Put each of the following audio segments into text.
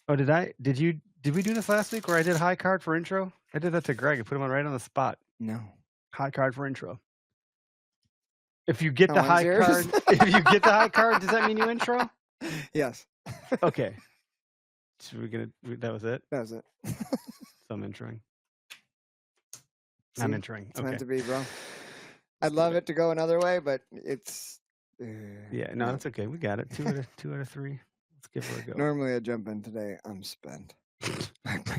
Oh, did we do this last week where I did high card for intro? I did that to Greg. I put him on right on the spot. No. High card for intro. If you get No the one's high yours. card, does that mean you intro? Yes. Okay. So that was it? That was it. So I'm introing. See, I'm introing. It's okay. meant to be, bro. I'd love it to go another way, but it's... Yeah, no, that's okay. We got it. Two out of three. Let's give her a go. Normally I jump in today. I'm spent.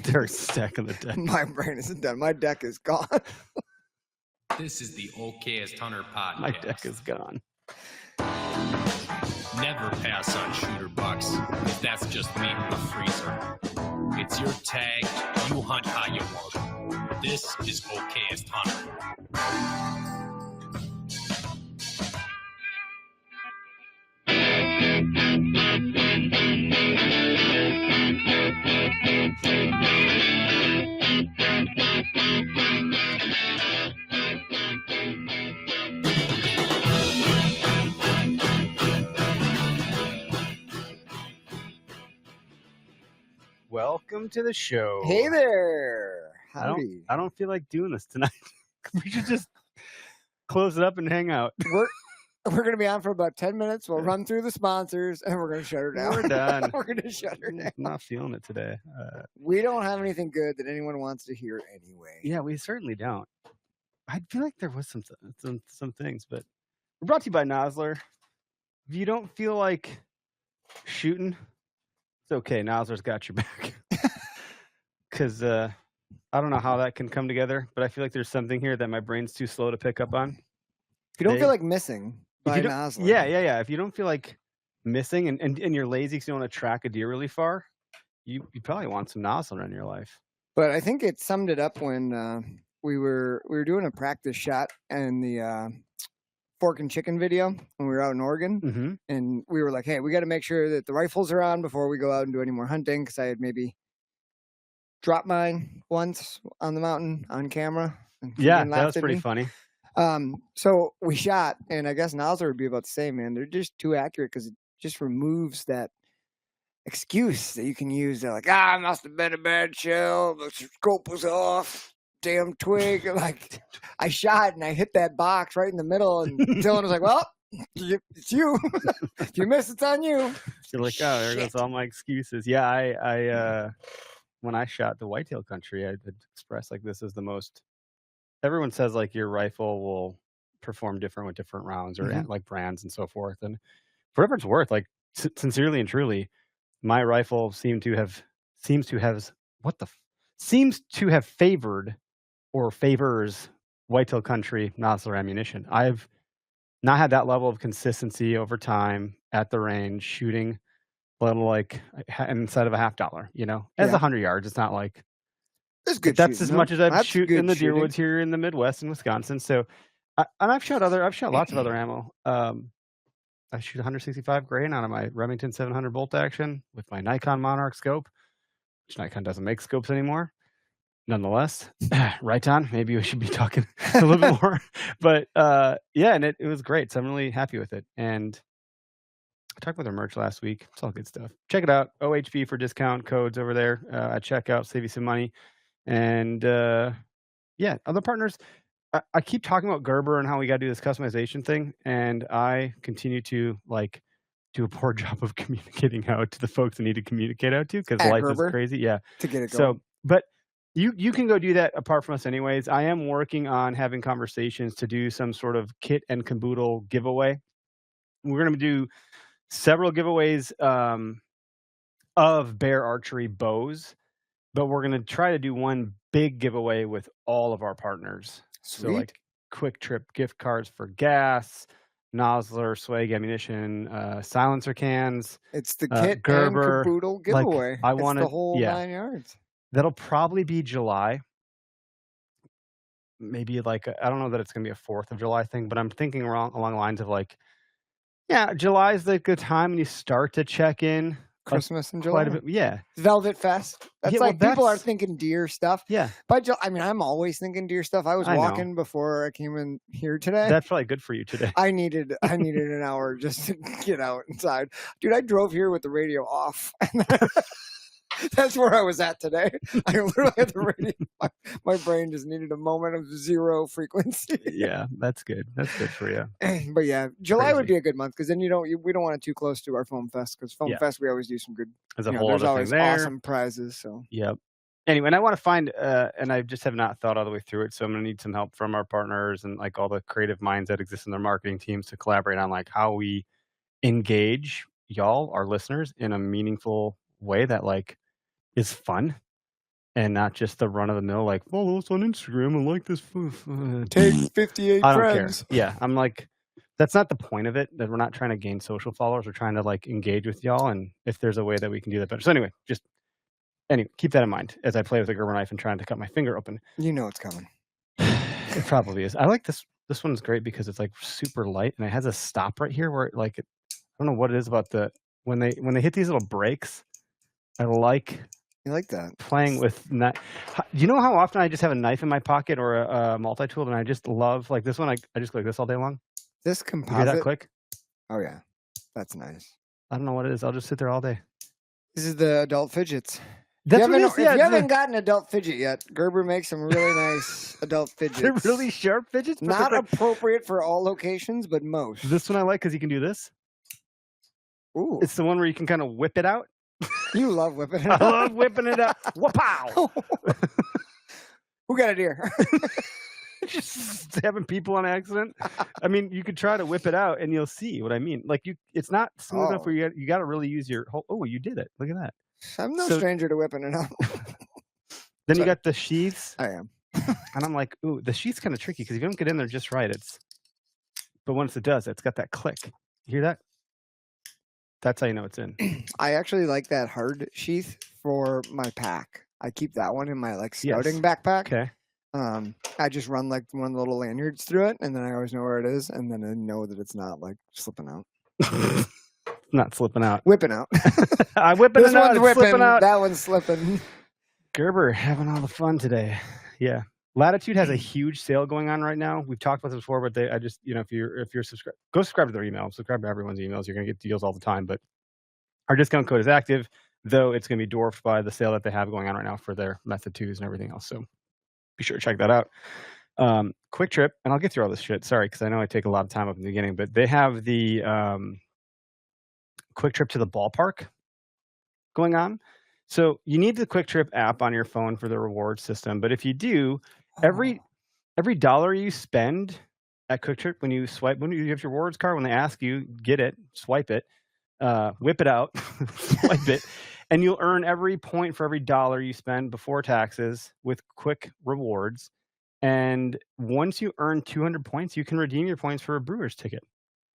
Derek's stacking the deck. My brain isn't done. My deck is gone. This is the Okayest Hunter podcast. My deck is gone. Never pass on shooter bucks, because that's just meat in the freezer. It's your tag, you hunt how you want. This is Okayest Hunter. Welcome to the show. Hey there. Howdy. I don't feel like doing this tonight. We should just close it up and hang out. We're going to be on for about 10 minutes. We'll run through the sponsors, and we're going to shut her down. We're done. We're going to shut her down. I'm not feeling it today. We don't have anything good that anyone wants to hear anyway. Yeah, we certainly don't. I feel like there was some things, but we're brought to you by Nosler. If you don't feel like shooting, it's okay. Nosler's got your back. Because I don't know how that can come together, but I feel like there's something here that my brain's too slow to pick up on. If you don't feel like missing by Nosler. Yeah. If you don't feel like missing and you're lazy because you don't want to track a deer really far, you probably want some Nosler in your life. But I think it summed it up when we were doing a practice shot in the pork and chicken video when we were out in Oregon. Mm-hmm. And we were like, hey, we got to make sure that the rifles are on before we go out and do any more hunting, because I had maybe dropped mine once on the mountain on camera. Yeah, that was pretty funny. So we shot, and I guess Nosler would be about the same, man. They're just too accurate because it just removes that excuse that you can use. They're like, it must have been a bad shell. The scope was off. Damn twig. Like, I shot and I hit that box right in the middle, and Dylan was like, well, it's you. If you miss, it's on you. You're like, oh, there goes all my excuses. Yeah, I when I shot the whitetail country, I had expressed like this is the most. Everyone says like your rifle will perform different with different rounds or like brands and so forth. And for whatever it's worth, like sincerely and truly, my rifle seems to have favored or favors whitetail country Nosler ammunition. I've not had that level of consistency over time at the range shooting little like inside of $50, as 100 yards. It's not like that's as much as I've shoot in the deer woods here in the Midwest in Wisconsin. So, and I've shot lots of other ammo. I shoot 165 grain out of my Remington 700 bolt action with my Nikon Monarch scope, which Nikon doesn't make scopes anymore. Nonetheless, right on. Maybe we should be talking a little bit more, but yeah, and it was great. So I'm really happy with it. And I talked about their merch last week. It's all good stuff. Check it out. OHB for discount codes over there at checkout. Save you some money. And yeah, other partners. I keep talking about Gerber and how we got to do this customization thing, and I continue to do a poor job of communicating out to the folks that need to communicate out to because life Gerber, is crazy. Yeah, to get it going. So, but you can go do that apart from us, anyways. I am working on having conversations to do some sort of kit and caboodle giveaway. We're going to do several giveaways of bear archery bows. But we're going to try to do one big giveaway with all of our partners. Sweet. So like Quick Trip gift cards for gas, Nosler, Swag ammunition, silencer cans. It's the kit Gerber, and caboodle giveaway. I want the whole 9 yards. That'll probably be July. Maybe I don't know that it's going to be a 4th of July thing, but I'm thinking along the lines of July is the good time when you start to check in. Christmas in July. Quite a bit, yeah. Velvet Fest. That's people are thinking deer stuff. Yeah. But I'm always thinking deer stuff. I was walking before I came in here today. That's probably good for you today. I needed an hour just to get out inside. Dude, I drove here with the radio off. That's where I was at today. I literally had the radio. My brain just needed a moment of zero frequency. Yeah, that's good. That's good for you. But yeah, July would Crazy. be a good month because then we don't want it too close to our Foam Fest because Foam Yeah. Fest we always do some good. There's a You know, whole there's other always thing there. awesome prizes. So Yep. Anyway, and I want to find, and I just have not thought all the way through it. So I'm going to need some help from our partners and like all the creative minds that exist in their marketing teams to collaborate on like how we engage y'all, our listeners, in a meaningful way that like is fun and not just the run of the mill, like follow us on Instagram and like this. take 58 I don't friends. care. Yeah, I'm like, that's not the point of it. That we're not trying to gain social followers. We're trying to like engage with y'all, and if there's a way that we can do that better. So anyway, keep that in mind as I play with the Gerber knife and trying to cut my finger open. You know it's coming. It probably is. I like this. This one's great because it's like super light and it has a stop right here where I don't know what it is about when they hit these little breaks. I like You like that? playing with you know how often I just have a knife in my pocket or a multi-tool and I just love like this one. I just go like this all day long. This You hear composite. that click? Oh yeah, that's nice. I don't know what it is. I'll just sit there all day. This is the adult fidgets. That's if what it is. Yeah, you haven't gotten adult fidget yet, Gerber makes some really nice adult fidgets. they're really sharp fidgets. But Not they're like, appropriate for all locations, but most. this one I like because you can do this. Ooh, It's the one where you can kind of whip it out. you love whipping it I out. love whipping it out. Wapow! Who got a deer? Just having people on accident. I mean, you could try to whip it out and you'll see what I mean. Like it's not smooth enough where you got to really use your whole. Oh, you did it. Look at that. I'm no stranger to whipping it out. Then you got the sheaths. I am. And I'm like, ooh, the sheath's kind of tricky because if you don't get in there just right, but once it does, it's got that click. You hear that? That's how you know it's in. I actually like that hard sheath for my pack. I keep that one in my scouting backpack. Okay. I just run like one of the little lanyards through it, and then I always know where it is, and then I know that it's not slipping out. Not slipping out. Whipping out. I'm whipping This it out. one's It's whipping. slipping out. That one's slipping. Gerber having all the fun today. Yeah. Latitude has a huge sale going on right now. We've talked about this before, but I just, if you're subscribed, go subscribe to their email. Subscribe to everyone's emails. You're going to get deals all the time. But our discount code is active, though it's going to be dwarfed by the sale that they have going on right now for their Method 2s and everything else. So be sure to check that out. Quick Trip, and I'll get through all this shit. Sorry, because I know I take a lot of time up in the beginning, but they have the Quick Trip to the ballpark going on. So you need the Quick Trip app on your phone for the reward system. But if you do, every dollar you spend at Quick Trip, when you have your rewards card, when they ask you, get it, swipe it, whip it out, swipe it, and you'll earn every point for every dollar you spend before taxes with Quick Rewards. And once you earn 200 points, you can redeem your points for a Brewers ticket.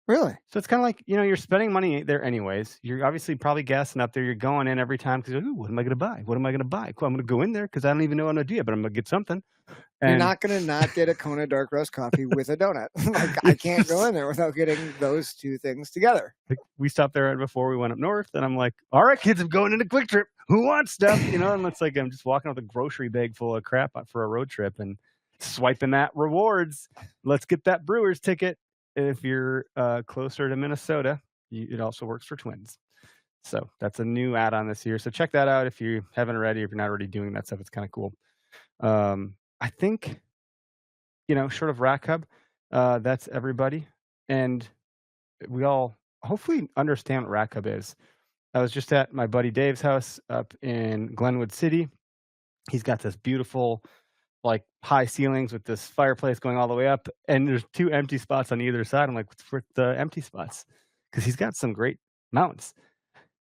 Really? So it's kind of like, you're spending money there anyways. You're obviously probably gassing up there. You're going in every time because, what am I going to buy? What am I going to buy? Cool, I'm going to go in there because I don't even know an idea, but I'm going to get something. And you're not going to not get a Kona dark roast coffee with a donut. I can't go in there without getting those two things together. We stopped there right before we went up north, and I'm like, all right, kids, I'm going into Quick Trip. Who wants stuff? And it's like I'm just walking with a grocery bag full of crap for a road trip and swiping that rewards. Let's get that Brewers ticket. If you're closer to Minnesota, it also works for Twins. So that's a new add-on this year. So check that out if you haven't already. If you're not already doing that stuff, it's kind of cool. I think, short of Rack Hub, that's everybody. And we all hopefully understand what Rack Hub is. I was just at my buddy Dave's house up in Glenwood City. He's got this beautiful high ceilings with this fireplace going all the way up, and there's 2 empty spots on either side. I'm like, what's for the empty spots? Because he's got some great mounts.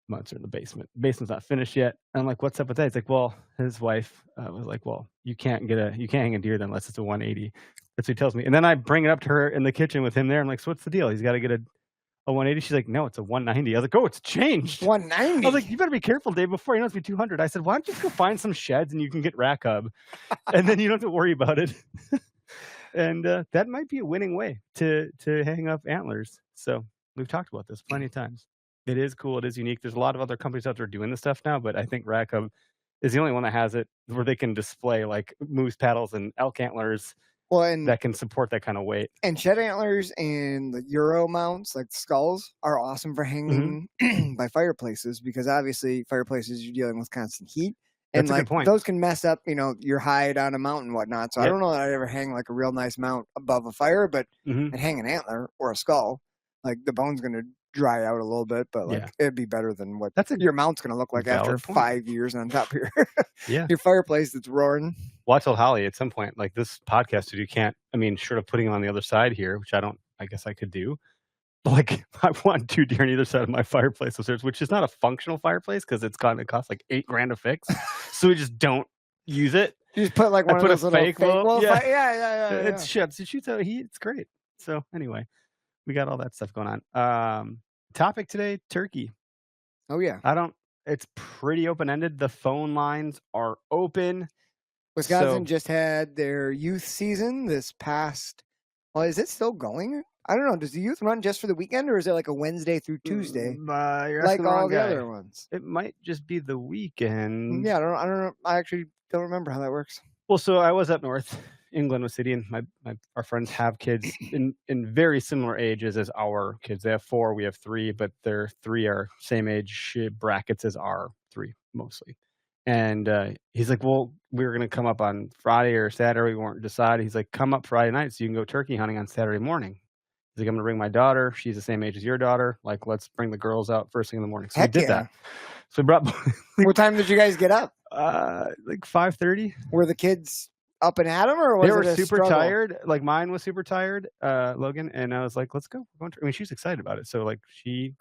Mounts are in the basement. The basement's not finished yet. And I'm like, what's up with that? He's like, well, his wife was like, well, you can't hang a deer then unless it's a 180. That's what he tells me. And then I bring it up to her in the kitchen with him there. I'm like, so what's the deal? He's got to get a 180. She's like, no, it's a 190. I was like, oh, it's changed. 190. I was like, you better be careful, Dave. Before you know it's be 200. I said, why don't you go find some sheds and you can get Rack Hub, and then you don't have to worry about it. And that might be a winning way to hang up antlers. So we've talked about this plenty of times. It is cool. It is unique. There's a lot of other companies out there doing this stuff now, but I think Rack Hub is the only one that has it where they can display moose paddles and elk antlers Well, and that can support that kind of weight. And shed antlers and the Euro mounts, like the skulls, are awesome for hanging by fireplaces because obviously fireplaces you're dealing with constant heat. And That's a good like point. those can mess up, your hide on a mountain and whatnot. So I Yep. don't know that I'd ever hang like a real nice mount above a fire, but Mhm. I'd hang an antler or a skull. Like the bone's gonna dry out a little bit, but like Yeah. it'd be better than what That's a your mount's gonna look like after valid point. 5 years on top of your Yeah. your fireplace that's roaring. Well, I told Holly at some point, like this podcast studio can't, I mean, short of putting him on the other side here, which I guess I could do. But like I want 2 deer on either side of my fireplace upstairs, which is not a functional fireplace because it costs like $8,000 to fix. So we just don't use it. You just put like I one of put a those little fake one. Yeah. yeah. It shoots out heat. It's great. So anyway, we got all that stuff going on. Topic today, turkey. Oh yeah. It's pretty open-ended. The phone lines are open. Wisconsin just had their youth season this past. Well, is it still going? I don't know. Does the youth run just for the weekend, or is it like a Wednesday through Tuesday, You're like asking the all wrong the guy. other ones? It might just be the weekend. Yeah, I don't know. I actually don't remember how that works. Well, so I was up north, England City, and our friends have kids in very similar ages as our kids. They have 4, we have 3, but their 3 are same age brackets as our 3 mostly. And he's like, well, we were going to come up on Friday or Saturday. We weren't decided. He's like, come up Friday night so you can go turkey hunting on Saturday morning. He's like, I'm going to bring my daughter. She's the same age as your daughter. Like, let's bring the girls out first thing in the morning. So Heck we did yeah. that. So we brought What time did you guys get up? like 5:30. Were the kids up and at them, or was They were it a super struggle? tired. Like mine was super tired, Logan, and I was like, let's go. We're going to, I mean, she was excited about it. So like she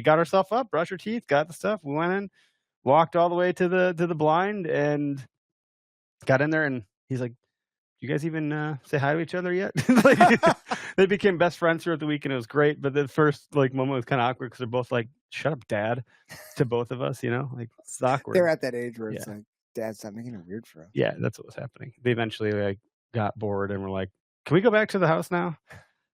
got herself up, brushed her teeth, got the stuff. We went in, walked all the way to the blind, and got in there. And he's like, "You guys even say hi to each other yet?" Like, they became best friends throughout the week, and it was great. But the first moment was kind of awkward because they're both like, "Shut up, Dad," to both of us. Like it's awkward. They're at that age where it's like, Dad, stop making it weird for us. Yeah, that's what was happening. They eventually got bored and were like, "Can we go back to the house now?"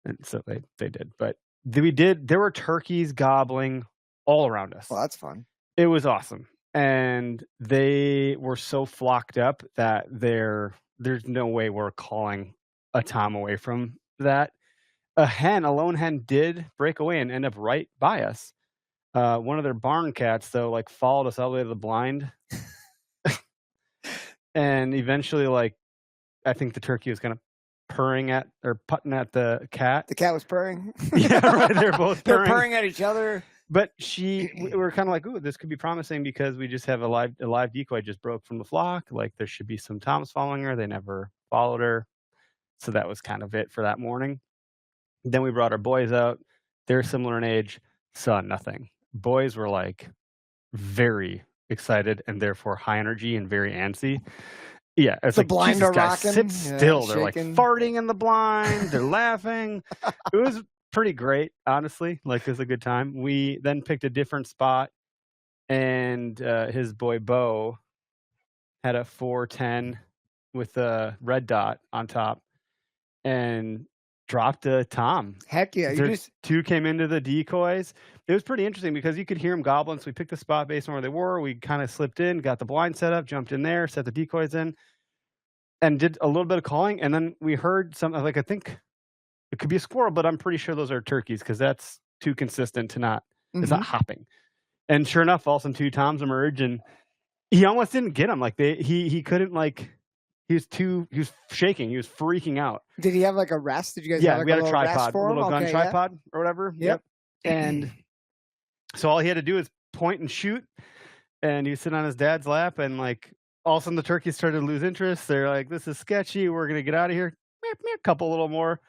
And so they did. But there were turkeys gobbling all around us. Well, that's fun. It was awesome. And they were so flocked up that there's no way we're calling a tom away from that. A lone hen did break away and end up right by us. One of their barn cats, though, followed us all the way to the blind. And eventually, I think the turkey was kind of purring at or putting at the cat. The cat was purring. Yeah, right. They're both purring. They're purring at each other. But we were kind of like, ooh, this could be promising because we just have a live decoy just broke from the flock. Like there should be some toms following her. They never followed her. So that was kind of it for that morning. Then we brought our boys out. They're similar in age. Saw nothing. Boys were very excited and therefore high energy and very antsy. Yeah, it's the blind Jesus, are guys, rocking. sit still. They're shaking. farting in the blind. They're laughing. It was pretty great, honestly. It was a good time. We then picked a different spot, and his boy Bo had a 410 with a red dot on top, and dropped a tom. Heck yeah! Two came into the decoys. It was pretty interesting because you could hear them gobbling. So we picked the spot based on where they were. We kind of slipped in, got the blind set up, jumped in there, set the decoys in, and did a little bit of calling. And then we heard something I think it could be a squirrel, but I'm pretty sure those are turkeys because that's too consistent to not. It's not hopping. And sure enough, all of a sudden 2 toms emerge, and he almost didn't get them. He couldn't He was shaking. He was freaking out. Did he have a rest? Did you guys? Yeah, have we had a a tripod, little gun tripod or whatever. Yep. And so all he had to do is point and shoot, and he was sitting on his dad's lap, and all of a sudden the turkeys started to lose interest. They're like, "This is sketchy. We're gonna get out of here." A couple little more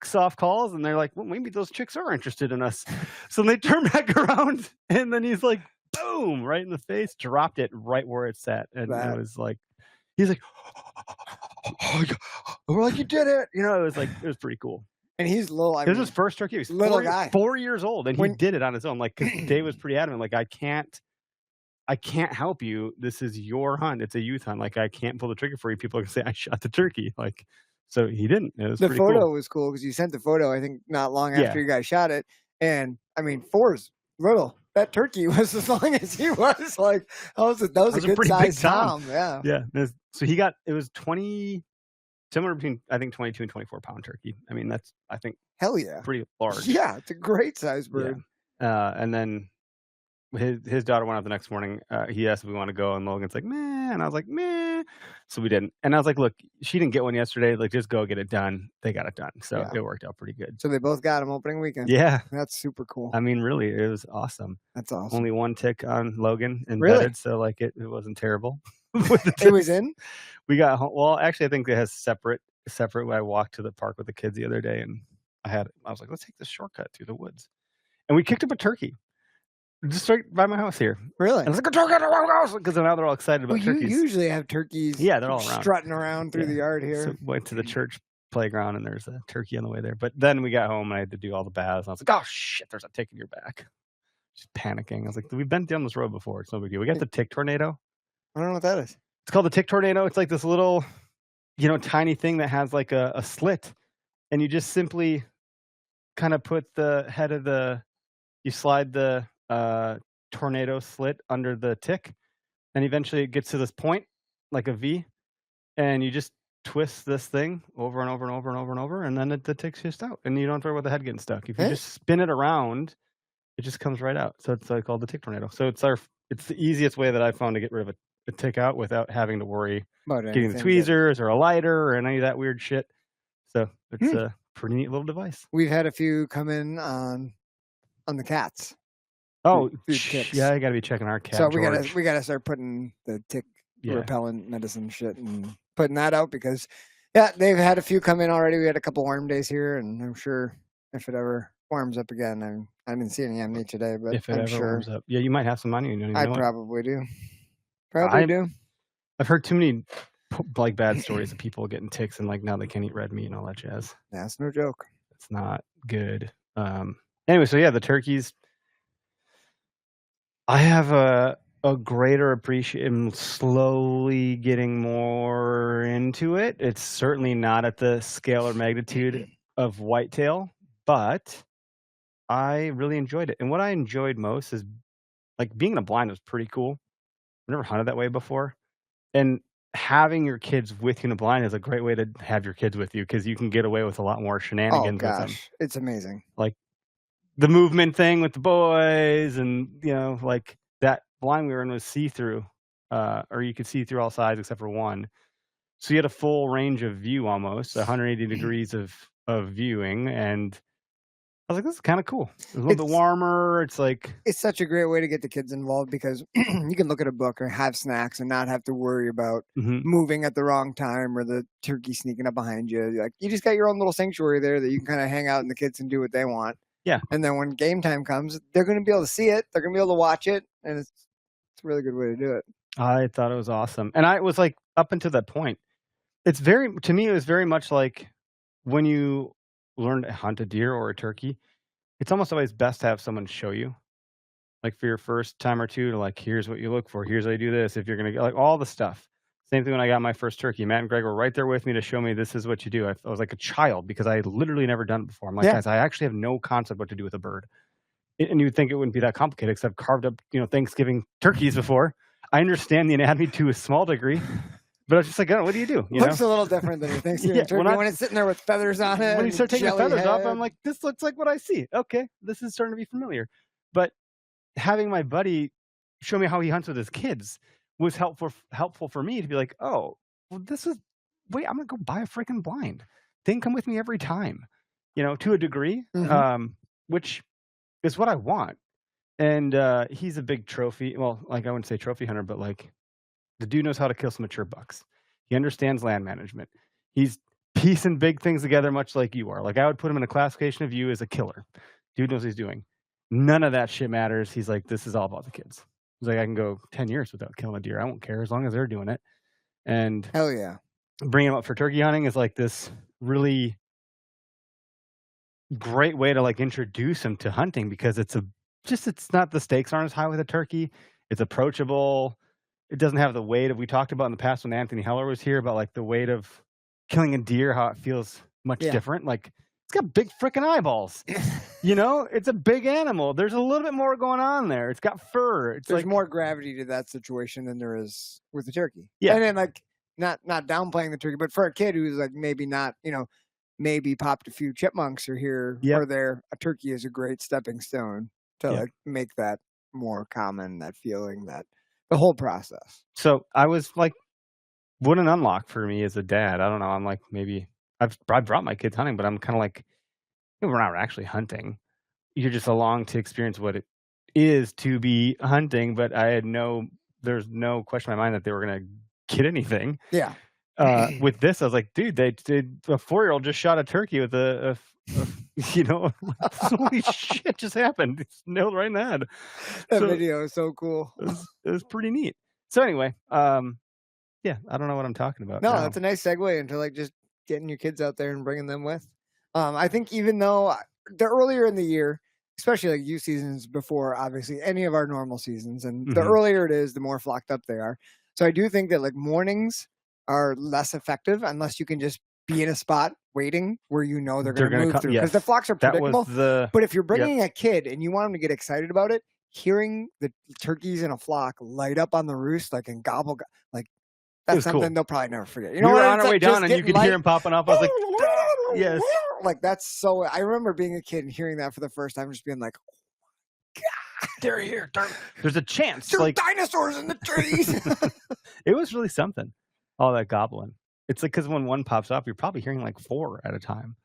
soft calls, and they're like, "Well, maybe those chicks are interested in us." So they turned back around, and then he's like, boom, right in the face, dropped it right where it sat, and it was he's like, "Oh, we're like, you did it!" It was pretty cool. And he's little. It was his first turkey. He was little guy, 4 years old, and he did it on his own. Cause Dave was pretty adamant. I can't help you. This is your hunt. It's a youth hunt. I can't pull the trigger for you. People can say I shot the turkey. So he didn't. It was the pretty photo cool. Was cool because you sent the photo. I think not long after you guys shot it, and 4's little. That turkey was as long as he was. That was a good pretty size big tom. Yeah. Yeah. So he got, it was 20, somewhere between, I think, 22 and 24-pound turkey. I mean, that's, I think, Hell yeah. pretty large. Yeah, it's a great size Yeah. bird. And then his daughter went out the next morning. He asked if we want to go, and Logan's like, meh. And I was like, meh. So we didn't. And I was like, look, she didn't get one yesterday. Like, just go get it done. They got it done. So Yeah. it worked out pretty good. So they both got them opening weekend. Yeah. That's super cool. I mean, really, it was awesome. That's awesome. Only one tick on Logan embedded, Really? so like it wasn't terrible. It was in? We got home. Well, actually, I think it has separate. I walked to the park with the kids the other day, and I was like, let's take this shortcut through the woods, and we kicked up a turkey just right by my house here. Really? And I was like, a turkey in the wrong house, because now they're all excited about Well, you turkeys. usually have turkeys. Yeah, they're all around, strutting around through the yard here. So went to the church playground, and there's a turkey on the way there. But then we got home, and I had to do all the baths, and I was like, oh shit, there's a tick in your back. Just panicking. I was like, we've been down this road before. It's no big deal. We got the tick tornado. I don't know what that is. It's called the tick tornado. It's like this little, tiny thing that has like a slit, and you just simply kind of put the head of you slide the tornado slit under the tick, and eventually it gets to this point, like a V, and you just twist this thing over and over and over and over and over, and then the tick's just out, and you don't have to worry about the head getting stuck. If you just spin it around, it just comes right out. So it's called the tick tornado. So it's the easiest way that I've found to get rid of a tick out without having to worry About getting the tweezers or a lighter or any of that weird shit. So it's a pretty neat little device. We've had a few come in on the cats. Oh, ticks. Yeah, I gotta be checking our cat. So George. we gotta start putting the tick repellent medicine shit and putting that out, because they've had a few come in already. We had a couple warm days here, and I'm sure if it ever warms up again, I didn't see any on me today, but if it I'm ever sure warms up, you might have some money. You don't even know it. Probably do. Probably do. I've heard too many like bad stories of people getting ticks, and like now they can't eat red meat and all that jazz. That's no joke. It's not good. Anyway, so yeah, the turkeys. I have a greater appreciation, slowly getting more into it. It's certainly not at the scale or magnitude of whitetail, but I really enjoyed it. And what I enjoyed most is like being in a blind was pretty cool. I've never hunted that way before. And having your kids with you in a blind is a great way to have your kids with you, because you can get away with a lot more shenanigans with them. It's amazing. Like the movement thing with the boys, and like that blind we were in was see-through, or you could see through all sides except for one. So you had a full range of view, almost 180 degrees of viewing, and I was like, this is kind of cool. It's a little bit warmer. It's such a great way to get the kids involved, because you can look at a book or have snacks and not have to worry about moving at the wrong time or the turkey sneaking up behind you. Like, you just got your own little sanctuary there that you can kind of hang out, and the kids can do what they want. Yeah. And then when game time comes, they're going to be able to see it. They're going to be able to watch it, and it's a really good way to do it. I thought it was awesome. And I was like, up until that point, to me, it was very much like when you learn to hunt a deer or a turkey, it's almost always best to have someone show you, like for your first time or two, to like, here's what you look for. Here's how you do this. If you're going to get like all the stuff. Same thing when I got my first turkey. Matt and Greg were right there with me to show me this is what you do. I was like a child, because I had literally never done it before. I'm like, guys, I actually have no concept what to do with a bird. And you would think it wouldn't be that complicated, because I've carved up, Thanksgiving turkeys before. I understand the anatomy to a small degree, but I was just like, oh, what do you do? Looks a little different than your Thanksgiving turkey when it's sitting there with feathers on it. When you start taking the feathers off, I'm like, this looks like what I see. Okay, this is starting to be familiar. But having my buddy show me how he hunts with his kids was helpful for me to be like, oh, well, I'm gonna go buy a freaking blind. They can come with me every time, to a degree, which is what I want. And he's a big trophy. Well, like, I wouldn't say trophy hunter, but like, the dude knows how to kill some mature bucks. He understands land management. He's piecing big things together, much like you are. Like, I would put him in a classification of you as a killer. Dude knows what he's doing. None of that shit matters. He's like, this is all about the kids. He's like, I can go 10 years without killing a deer. I won't care as long as they're doing it. And hell yeah, bringing them up for turkey hunting is like this really great way to like introduce him to hunting, because it's not, the stakes aren't as high with a turkey. It's approachable. It doesn't have the weight of, we talked about in the past when Anthony Heller was here, about like the weight of killing a deer, how it feels much different. Like, it's got big freaking eyeballs. It's a big animal. There's a little bit more going on there. It's got fur. There's like more gravity to that situation than there is with the turkey. Yeah. And then like not downplaying the turkey, but for a kid who's like maybe not, maybe popped a few chipmunks or here Yep. or there, a turkey is a great stepping stone to Yep. like make that more common, that feeling, that the whole process. So I was like, what an unlock for me as a dad. I don't know. I'm like, maybe I brought my kids hunting, but I'm kind of like, we're not actually hunting. You're just along to experience what it is to be hunting. But there's no question in my mind that they were going to get anything. Yeah. With this, I was like, dude, a 4-year-old just shot a turkey with holy shit just happened. It's nailed right in the head. That video is so cool. It was pretty neat. So anyway, yeah, I don't know what I'm talking about. No, now. that's a nice segue into like just getting your kids out there and bringing them with. I think even though the earlier in the year, especially like youth seasons before obviously any of our normal seasons, and the earlier it is, the more flocked up they are. So I do think that like mornings are less effective unless you can just be in a spot waiting where they're going to move through, because the flocks are predictable. But if you're bringing a kid and you want them to get excited about it, hearing the turkeys in a flock light up on the roost like and gobble, like that's something cool. They'll probably never forget. We were on our way down and you could hear him popping up. I was like, yes. Like that's so. I remember being a kid and hearing that for the first time, just being like, oh, God, they're here. There's a chance. There's dinosaurs in the trees. It was really something. All that gobbling. It's like, because when one pops up, you're probably hearing like 4 at a time.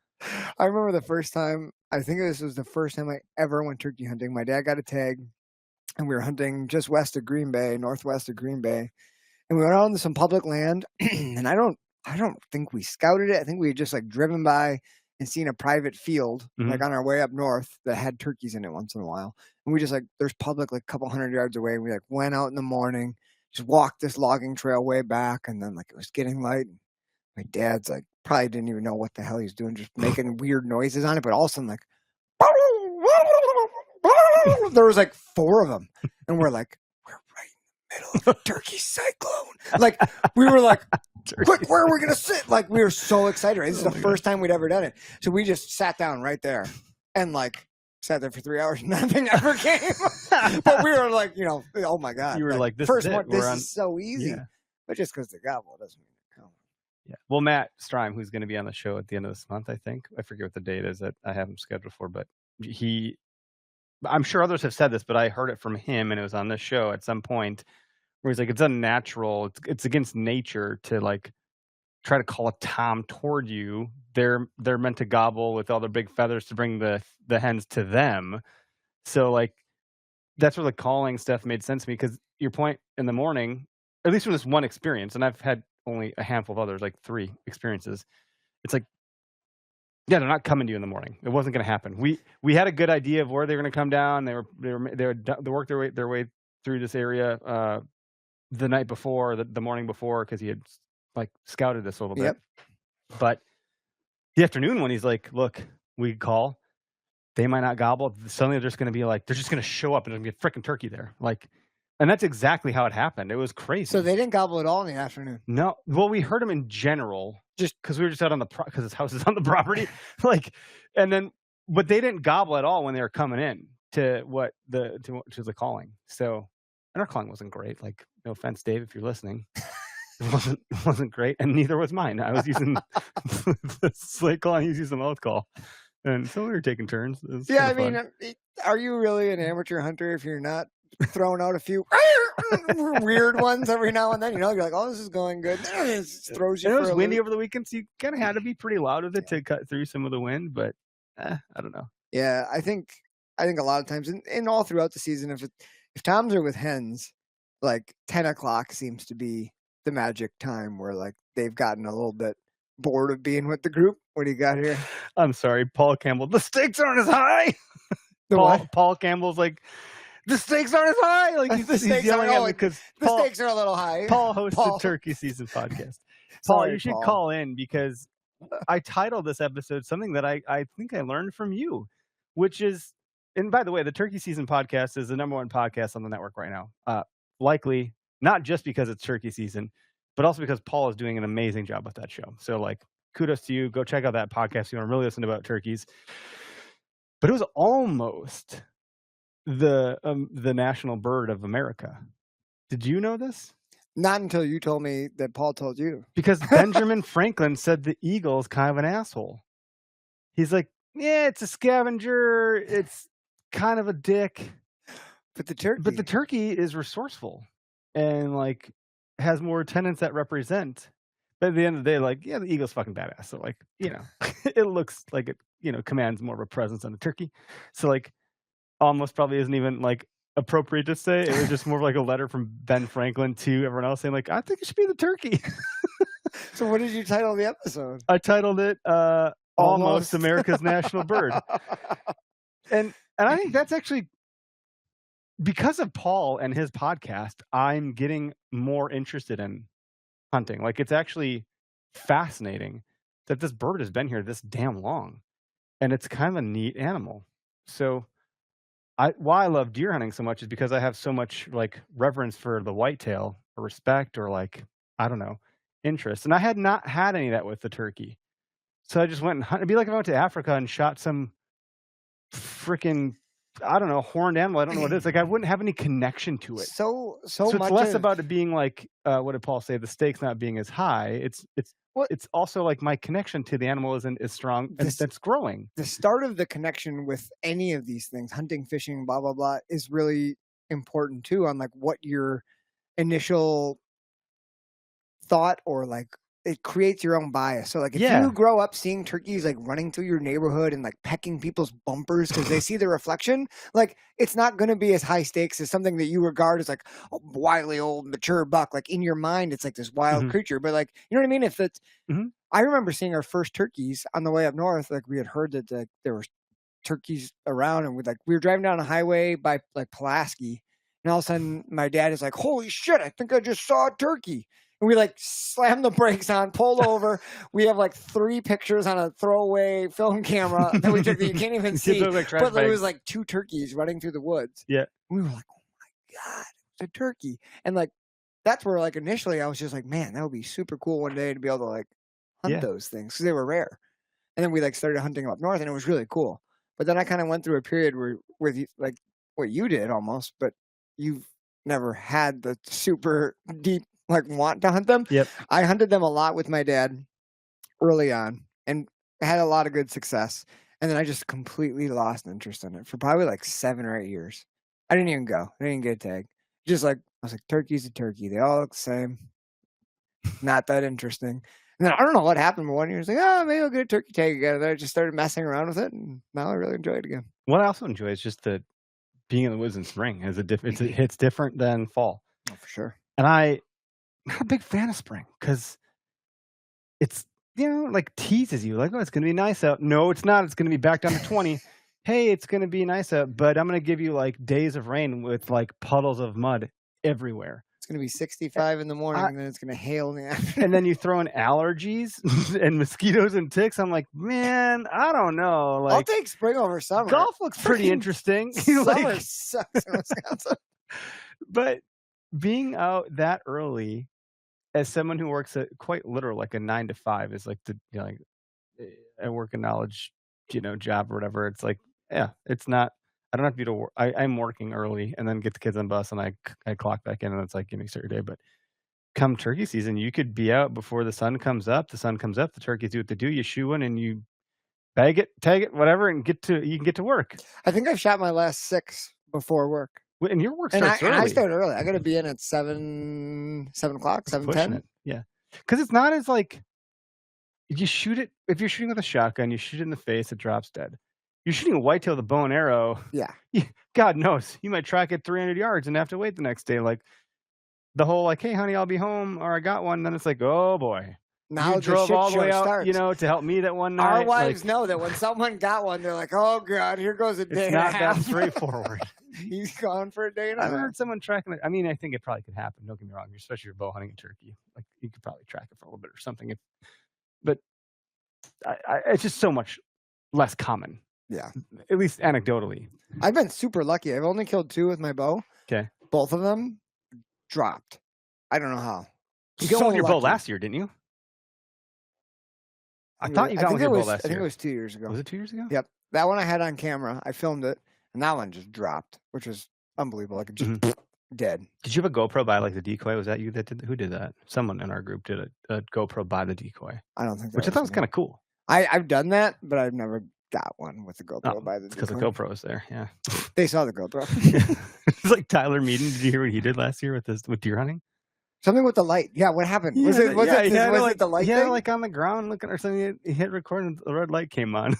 I remember the first time, I think this was the first time I ever went turkey hunting. My dad got a tag and we were hunting just west of Green Bay, northwest of Green Bay. And we went out on some public land and I don't think we scouted it. I think we had just like driven by and seen a private field like on our way up north that had turkeys in it once in a while. And we just like, there's public like a couple 100 yards away. And we like went out in the morning, just walked this logging trail way back. And then like it was getting light. My dad's like probably didn't even know what the hell he's doing, just making weird noises on it. But all of a sudden like, there was like 4 of them. And we're like, we're right in the middle of a turkey cyclone. Like we were like, quick, where are we going to sit? Like we were so excited. This is the first time we'd ever done it. So we just sat down right there and like sat there for 3 hours. Nothing ever came. But we were like, oh my God. You were like this first is one, this is so easy. Yeah. But just because they gobble doesn't mean they're coming. Yeah. Well, Matt Strime, who's going to be on the show at the end of this month, I think. I forget what the date is that I have him scheduled for, but I'm sure others have said this, but I heard it from him and it was on this show at some point where he's like, it's unnatural. It's against nature to like try to call a tom toward you. They're meant to gobble with all their big feathers to bring the hens to them. So like that's where the calling stuff made sense to me, because your point in the morning, at least from this one experience, and I've had only a handful of others, like 3 experiences. It's like, yeah, they're not coming to you in the morning. It wasn't going to happen. We had a good idea of where they were going to come down. They worked their way through this area the night before, the morning before, because he had like scouted this a little bit. But the afternoon when he's like, look, we call, they might not gobble. Suddenly they're just going to be like, they're just going to show up and there's going to be a freaking turkey there. Like, and that's exactly how it happened. It was crazy. So they didn't gobble at all in the afternoon? No. Well, we heard them in general, just because we were just out on because his house is on the property. But they didn't gobble at all when they were coming in to the calling. So, and our calling wasn't great. Like, no offense, Dave, if you're listening. It wasn't great, and neither was mine. I was using the slate call, and he was using the mouth call. And so we were taking turns. Yeah, I mean, are you really an amateur hunter if you're not throwing out a few weird ones every now and then? You're like, oh, this is going good. It throws you. And it was windy over the weekend, so you kind of had to be pretty loud with it to cut through some of the wind. But I don't know. Yeah, I think a lot of times, and all throughout the season, if toms are with hens, like 10 o'clock seems to be the magic time where like they've gotten a little bit bored of being with the group. What do you got here? I'm sorry, Paul Campbell. The stakes aren't as high. Paul Campbell's like, the stakes aren't as high. Like he's yelling at me because the stakes are a little high. Paul hosts the Turkey Season podcast. Paul, you should call in, because I titled this episode something that I think I learned from you, which is, and by the way, the Turkey Season podcast is the #1 podcast on the network right now. Likely not just because it's turkey season, but also because Paul is doing an amazing job with that show. So like, kudos to you. Go check out that podcast if you want to really listen about turkeys. But it was almost the national bird of America. Did you know this? Not until you told me that Paul told you. Because Benjamin Franklin said the eagle's kind of an asshole. He's like, yeah, it's a scavenger. It's kind of a dick. But the turkey. But the turkey is resourceful and like has more tenants that represent. But at the end of the day, like, yeah, the eagle's fucking badass. So like, you know, it looks like it, you know, commands more of a presence than the turkey. So like, almost probably isn't even like appropriate to say. It was just more of like a letter from Ben Franklin to everyone else saying like, I think it should be the turkey. So what did you title the episode? I titled it Almost America's National Bird. And I think that's actually because of Paul and his podcast, I'm getting more interested in hunting. Like it's actually fascinating that this bird has been here this damn long. And it's kind of a neat animal. So why I love deer hunting so much is because I have so much like reverence for the whitetail or respect or like, I don't know, interest. And I had not had any of that with the turkey. So I just went and hunted. It'd be like if I went to Africa and shot some freaking, I don't know, horned animal. I don't know what it is. Like I wouldn't have any connection to it. So It's much less about it being like, what did Paul say? The stakes not being as high. It's also like my connection to the animal isn't as strong and that's growing. The start of the connection with any of these things, hunting, fishing, blah, blah, blah, is really important too on like what your initial thought or like it creates your own bias. So like if you grow up seeing turkeys like running through your neighborhood and like pecking people's bumpers because they see the reflection, like it's not going to be as high stakes as something that you regard as like a wily old mature buck. Like in your mind, it's like this wild creature. But like, you know what I mean? If it's, I remember seeing our first turkeys on the way up north. Like we had heard that there were turkeys around, and we were driving down a highway by like Pulaski, and all of a sudden my dad is like, "Holy shit! I think I just saw a turkey." And we like slam the brakes on, pull over. We have like 3 pictures on a throwaway film camera that we took that you can't even see. But there was like 2 turkeys running through the woods. Yeah. And we were like, oh my God, it's a turkey. And like, that's where like initially I was just like, man, that would be super cool one day to be able to like hunt those things because they were rare. And then we like started hunting up north and it was really cool. But then I kind of went through a period where like what you did almost, but you've never had the super deep like want to hunt them. Yep. I hunted them a lot with my dad early on and had a lot of good success. And then I just completely lost interest in it for probably like 7 or 8 years. I didn't even go. I didn't get a tag. Just like, I was like, turkey's a turkey. They all look the same. Not that interesting. And then I don't know what happened. But one year I was like, oh, maybe I'll get a turkey tag again. And then I just started messing around with it. And now I really enjoy it again. What I also enjoy is just the being in the woods in spring. It's different than fall. Oh, for sure. And I'm not a big fan of spring because it's, you know, like teases you like, oh, it's going to be nice out. No, it's not. It's going to be back down to 20. Hey, it's going to be nice out, but I'm going to give you like days of rain with like puddles of mud everywhere. It's going to be 65 in the morning and then it's going to hail in the afternoon. And then you throw in allergies and mosquitoes and ticks. I'm like, man, I don't know. Like, I'll take spring over summer. Golf looks pretty interesting. Summer sucks in Wisconsin. But being out that early as someone who works at quite literal, like a 9 to 5 is like the, you know, like a work and knowledge, you know, job or whatever. It's like, yeah, it's not, I don't have to be to work. I'm working early and then get the kids on bus and I clock back in and it's like, you know, start your day. But come turkey season, you could be out before the sun comes up. The sun comes up, the turkeys do what they do. You shoot one and you bag it, tag it, whatever, and you can get to work. I think I've shot my last 6 before work. And your work starts early. I start early. I got to be in at 7 o'clock, 7:10. Yeah. Because it's not as like, you shoot it, if you're shooting with a shotgun, you shoot it in the face, it drops dead. You're shooting a whitetail with a bow and arrow. Yeah. God knows. You might track it 300 yards and have to wait the next day. Like the whole like, hey, honey, I'll be home, or I got one. Then it's like, oh, boy. Now you drove all the way out, starts. you know, to help me that one night. Our wives know that when someone got one, they're like, oh, God, here goes a day and a half. It's not that straightforward. He's gone for a day and a half. I've heard someone tracking it. I mean, I think it probably could happen. Don't get me wrong, especially if you're bow hunting a turkey. Like you could probably track it for a little bit or something. But it's just so much less common. Yeah. At least anecdotally. I've been super lucky. I've only killed 2 with my bow. Okay. Both of them dropped. I don't know how. You sold your bow last year, didn't you? I thought you got one with your bow last year. I think it was 2 years ago. Was it 2 years ago? Yep. That one I had on camera. I filmed it, and that one just dropped, which was unbelievable. Like it just Dead. Did you have a GoPro by like the decoy? Was that you that did? Who did that? Someone in our group did a GoPro by the decoy, I don't think that which I thought was me. kind of cool. I've done that, but I've never got one with the GoPro Oh, by the because the decoy. GoPro was there. Yeah. They saw the GoPro. It's like Tyler Meaden. Did you hear what he did last year with deer hunting? Something with the light. Yeah, what happened? Yeah, Was it he had it the light he had thing? like on the ground looking or something. He hit record and the red light came on,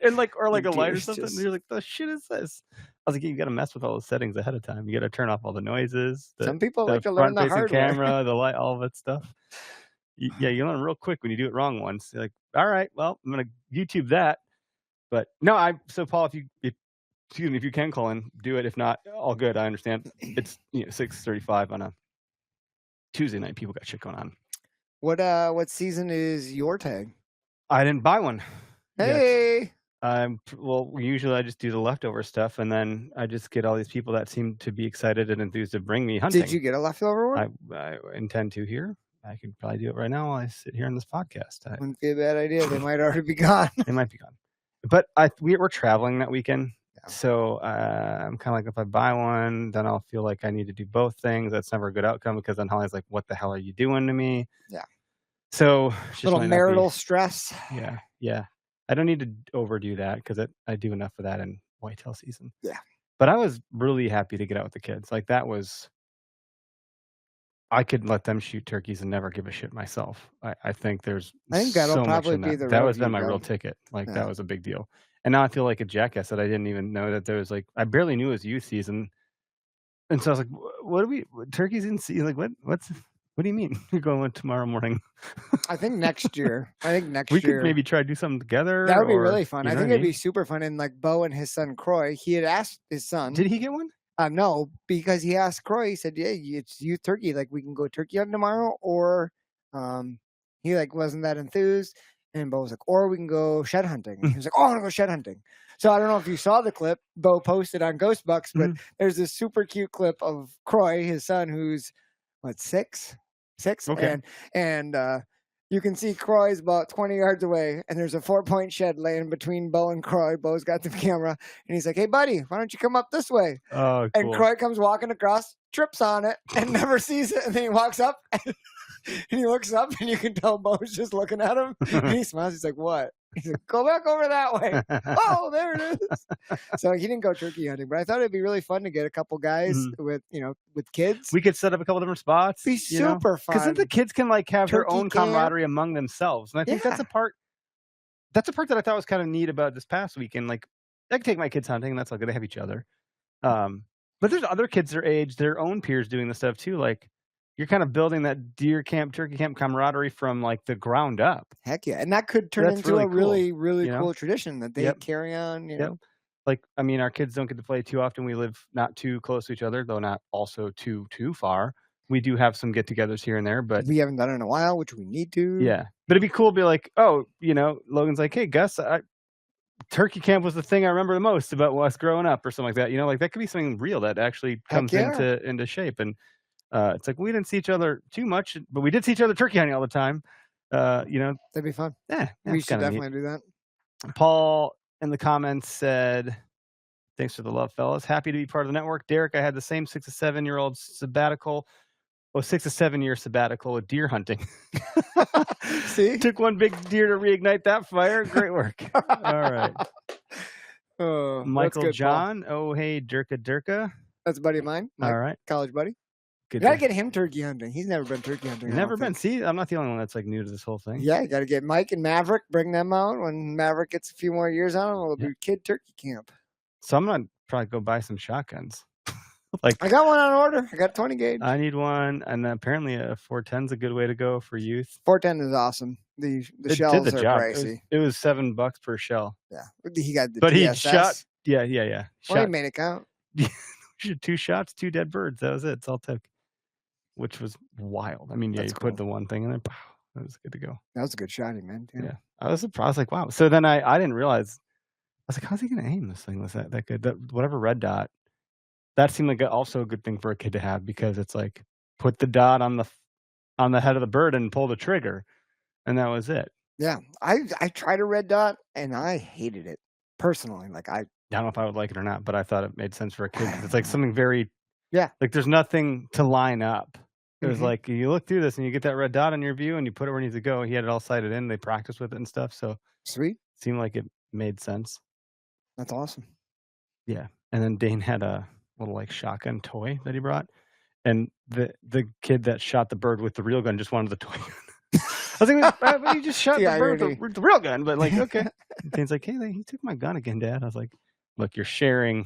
and like or like a light or deer's something. just- And you're like, the shit is this? I was like, you got to mess with all the settings ahead of time. You got to turn off all the noises. Some people the like to learn the front-facing hard way. camera, the light, all of that stuff. Yeah, you learn real quick when you do it wrong once. You're like, all right, well, I'm gonna YouTube that. But no, so Paul, if you can call in, do it. If not, all good. I understand. It's 6:35 on a Tuesday night. People got shit going on. What season is your tag? I didn't buy one. yet. Hey, Well, usually I just do the leftover stuff, and then I just get all these people that seem to be excited and enthused to bring me hunting. did you get a leftover one? I intend to here. I could probably do it right now while I sit here on this podcast. Wouldn't be a bad idea. They might already be gone. They might be gone, but we're traveling that weekend. Yeah. So I'm kind of like, if I buy one, then I'll feel like I need to do both things. That's never a good outcome because then Holly's like, "What the hell are you doing to me?" Yeah. So Little marital stress. Yeah. I don't need to overdo that because I do enough of that in whitetail season. Yeah. But I was really happy to get out with the kids. Like I could let them shoot turkeys and never give a shit myself. I think there's that'll so much probably in be that. the That road was been you my real go. ticket. Like Yeah. that was a big deal. And now I feel like a jackass that I didn't even know that there was like, I barely knew it was youth season. And so I was like, what turkeys in season? Like what do you mean? You're going tomorrow morning? I think next year. We could maybe try to do something together. That would be or, really fun. you I know think what it'd be super fun. And like Bo and his son Croy, he had asked his son. Did he get one? No, because he asked Croy. He said, "Yeah, it's youth turkey. Like we can go turkey hunting tomorrow." Or, he like wasn't that enthused. And Bo was like, "Or we can go shed hunting." And he was like, "Oh, I want to go shed hunting." So I don't know if you saw the clip Bo posted on Ghost Bucks, but there's this super cute clip of Croy, his son, who's what, six, Okay. and you can see Croy's about 20 yards away, and there's a 4-point shed laying between Bo and Croy. Bo's got the camera, and he's like, "Hey, buddy, why don't you come up this way?" Oh, And cool. Croy comes walking across, trips on it, and never sees it. And then he walks up, and he looks up, and you can tell Bo's just looking at him. And he smiles. He's like, "What?" He's like, "Go back over that way." Oh, there it is. So he didn't go turkey hunting, but I thought it'd be really fun to get a couple guys with kids. We could set up a couple different spots. Be super fun. Because then the kids can like have their Turkey own camp. camaraderie among themselves. And I think that's a part that I thought was kind of neat about this past weekend. Like I could take my kids hunting and that's all good. They have each other. But there's other kids their age, their own peers doing this stuff too. Like you're kind of building that deer camp, turkey camp camaraderie from like the ground up. Heck yeah. And that could turn That's into really a cool, really, really you know? cool tradition that they carry on, you know. Like, I mean, our kids don't get to play too often. We live not too close to each other, though not also too far. We do have some get-togethers here and there, but we haven't done it in a while, which we need to. Yeah, but it'd be cool to be like, oh, Logan's like, hey, Gus, turkey camp was the thing I remember the most about us growing up, or something like that. Like that could be something real that actually comes into shape. And it's like we didn't see each other too much, but we did see each other turkey hunting all the time. That'd be fun. Yeah, we should definitely do that. Paul in the comments said, "Thanks for the love, fellas. Happy to be part of the network." Derek, I had the same 6 to 7 year old sabbatical. 6 to 7 year sabbatical with deer hunting. See? Took one big deer to reignite that fire. Great work. All right. Michael good, John. Paul. Oh, hey, Durka. That's a buddy of mine. Mike, all right. College buddy. Good. You gotta get him turkey hunting. He's never been turkey hunting. Never been. See, I'm not the only one that's like new to this whole thing. Yeah, you gotta get Mike and Maverick, bring them out. When Maverick gets a few more years on him, it'll be kid turkey camp. So I'm gonna probably go buy some shotguns. Like I got one on order. I got 20 gauge. I need one, and apparently a 410 is a good way to go for youth. 410 is awesome. The shells did the are job. pricey. It was $7 per shell. Yeah, he got the. But TSS. he shot. Yeah. Well, he made it count. 2 shots, 2 dead birds. That was it. It's all it took, which was wild. I mean, That's you cool. put the one thing in there. That was good to go. That was a good shotting, man. Yeah. I was surprised. Like, wow. So then I didn't realize. I was like, how's he gonna aim this thing? Was that good? Whatever red dot. That seemed like also a good thing for a kid to have because it's like put the dot on the head of the bird and pull the trigger, and that was it. Yeah, I tried a red dot and I hated it personally. Like I don't know if I would like it or not, but I thought it made sense for a kid. It's like something very Yeah. Like there's nothing to line up. It was Mhm. like you look through this and you get that red dot on your view and you put it where it needs to go. He had it all sighted in. They practiced with it and stuff, so it Sweet. seemed like it made sense. That's awesome. Yeah, and then Dane had a little, like, shotgun toy that he brought, and the kid that shot the bird with the real gun just wanted the toy gun. I was like, but you just shot The the bird irony. with the real gun," but, like, okay. Dane's like, "Hey, he took my gun again, Dad." I was like, "Look, you're sharing.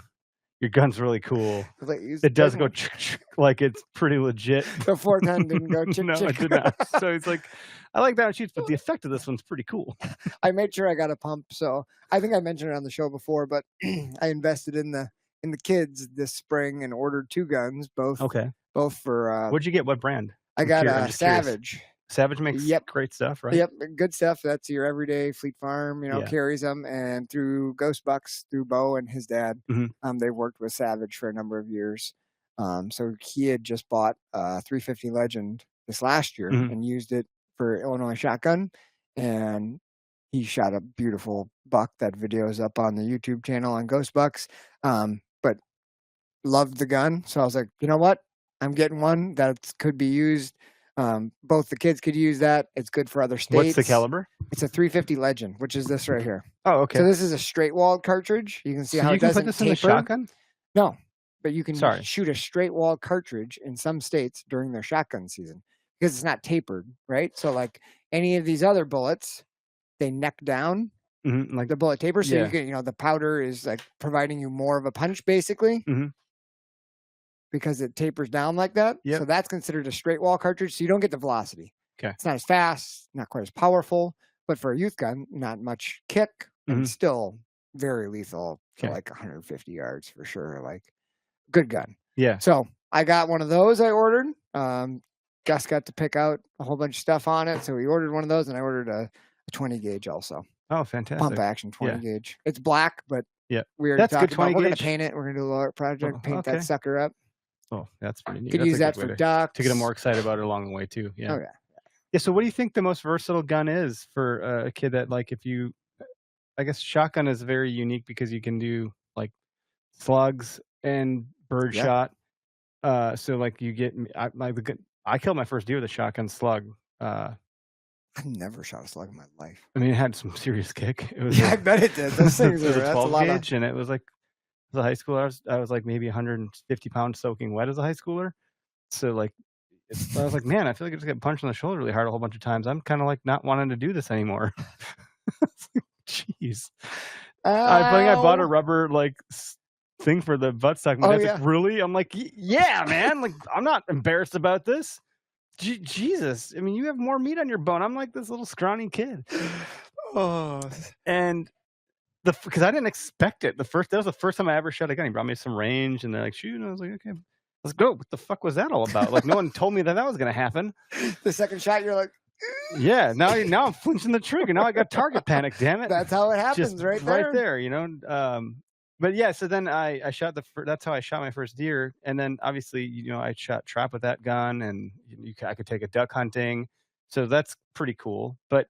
Your gun's really cool. Like, use It does good go one. like it's pretty legit." The 410 didn't go chick No, chick. it did not. So he's like, "I like that it shoots, but the effect of this one's pretty cool." I made sure I got a pump, so I think I mentioned it on the show before, but I invested in the kids this spring and ordered 2 guns, both Okay. for What'd you get? What brand? I got I'm a just curious. Savage. Savage makes Yep. great stuff, right? Yep, good stuff. That's your everyday Fleet Farm, Yeah. carries them, and through Ghost Bucks, through Bo and his dad, Mhm. they've worked with Savage for a number of years. So he had just bought a 350 Legend this last year Mhm. and used it for Illinois shotgun, and he shot a beautiful buck. That video is up on the YouTube channel on Ghost Bucks. But loved the gun, so I was like, you know what? I'm getting one that could be used. Both the kids could use that. It's good for other states. What's the caliber? It's a 350 Legend, which is this right here. Oh, okay. So this is a straight walled cartridge. You can see So how you it can doesn't put this taper. in the shotgun? No, but you can Sorry. shoot a straight walled cartridge in some states during their shotgun season because it's not tapered, right? So like any of these other bullets, they neck down. Mhm, like The bullet taper, so yeah. you can, the powder is like providing you more of a punch basically. Mhm. Because it tapers down like that. Yep. So that's considered a straight wall cartridge. So you don't get the velocity. 'Kay. It's not as fast, not quite as powerful, but for a youth gun, not much kick and Mhm. still very lethal for 'Kay. like 150 yards for sure. Like good gun. Yeah. So I got one of those I ordered. Gus got to pick out a whole bunch of stuff on it. So he ordered one of those and I ordered a 20 gauge also. Oh, fantastic. Pump action 20 Yeah. gauge. It's black, but Yeah. we already That's good talked about 20 we're going to gauge. paint it. We're going to do a little art project, Oh, paint okay. that sucker up. Oh, that's pretty neat. Could That's a use good that way for to ducks. get them more excited about it along the way too. Yeah. Oh yeah. Yeah, so what do you think the most versatile gun is for a kid that, like, if you I guess shotgun is very unique because you can do, like, slugs and Yeah. birdshot. So, like, you get I killed my first deer with a shotgun slug. I've never shot a slug in my life. I mean, it had some serious kick. It was Yeah, I bet it did. Those things it was are a that's a 12 lot of gauge, and it was like as a high schooler, I was like maybe 150 pounds soaking wet as a high schooler. So like, I was like, man, I feel like I just got punched on the shoulder really hard a whole bunch of times. I'm kind of like not wanting to do this anymore. Jeez. I think I bought a rubber like thing for the buttstock. My Oh, dad's yeah. like, really? I'm like, yeah, man. Like, I'm not embarrassed about this. Jesus. I mean, you have more meat on your bone. I'm like this little scrawny kid. Oh, And because I didn't expect it. That was the first time I ever shot a gun. He brought me some range, and they're like, shoot. And I was like, okay, let's go. What the fuck was that all about? Like, no one told me that was going to happen. the second shot, you're like, Yeah. Now I'm flinching the trigger. Now I got target panic. Damn it. that's how it happens, Just right there. Right there. You know. But yeah. So then I shot that's how I shot my first deer, and then obviously I shot trap with that gun, and I could take a duck hunting. So that's pretty cool. But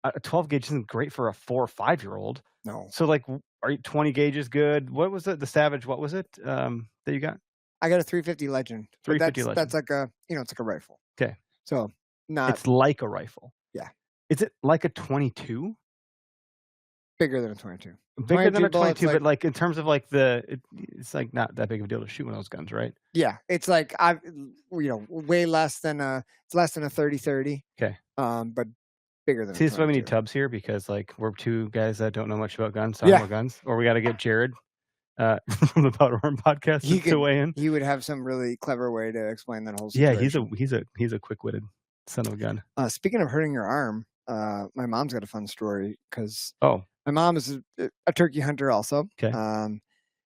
a 12 gauge isn't great for a 4 or 5-year-old. No, So like, are you 20 gauge is good? What was it? The Savage? What was it that you got? I got a 350 Legend. But 350 Legend. That's like it's like a rifle. Okay. So not It's like a rifle. Yeah. Is it like a 22? bigger than a 22. Bigger than 22 a bullets, 22, like- but like in terms of like it's like not that big of a deal to shoot one of those guns, right? Yeah, it's like way less than it's less than a 30-30. Okay. But bigger than. See, a this is why we need 22. Tubbs here, because like we're two guys that don't know much about guns, Yeah. about guns, or we got to get Jared from the Powder Horn podcast to weigh in. He would have some really clever way to explain that whole Yeah, situation. he's a quick-witted son of a gun. Speaking of hurting your arm, my mom's got a fun story because Oh, my mom is a turkey hunter also. Okay.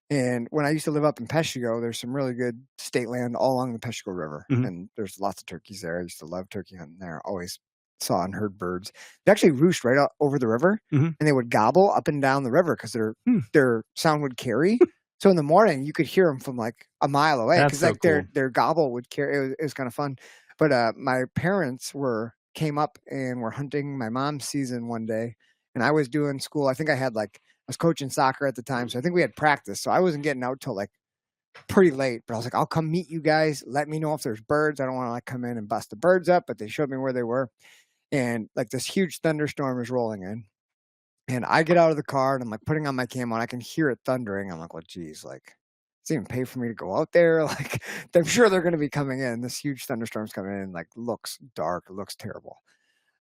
And when I used to live up in Peshigo, there's some really good state land all along the Peshigo River, Mhm. and there's lots of turkeys there. I used to love turkey hunting there. Always saw and heard birds. They actually roost right out over the river, Mhm. and they would gobble up and down the river because Hmm. their sound would carry. So in the morning, you could hear them from like a mile away That's because so like cool. their gobble would carry. It was kind of fun. But my parents came up and were hunting my mom's season one day, and I was doing school. I think I was coaching soccer at the time, so I think we had practice. So I wasn't getting out till like pretty late, but I was like, I'll come meet you guys. Let me know if there's birds. I don't want to like come in and bust the birds up, but they showed me where they were. And like this huge thunderstorm is rolling in. And I get out of the car and I'm like putting on my camo and I can hear it thundering. I'm like, well, geez, like, does it even pay for me to go out there? Like, I'm sure they're going to be coming in. This huge thunderstorm's coming in. Like, looks dark. It looks terrible.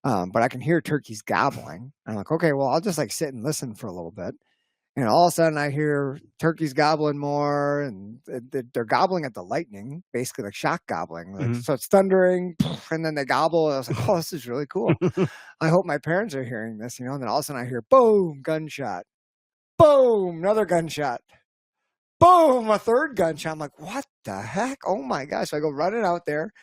But I can hear turkeys gobbling. I'm like, okay, well, I'll just like sit and listen for a little bit. And all of a sudden, I hear turkeys gobbling more, and they're gobbling at the lightning, basically like shock gobbling. Like, Mhm. so it's thundering, and then they gobble. And I was like, oh, this is really cool. I hope my parents are hearing this, And then all of a sudden, I hear boom, gunshot, boom, another gunshot, boom, a third gunshot. I'm like, what the heck? Oh my gosh! So I go running out there,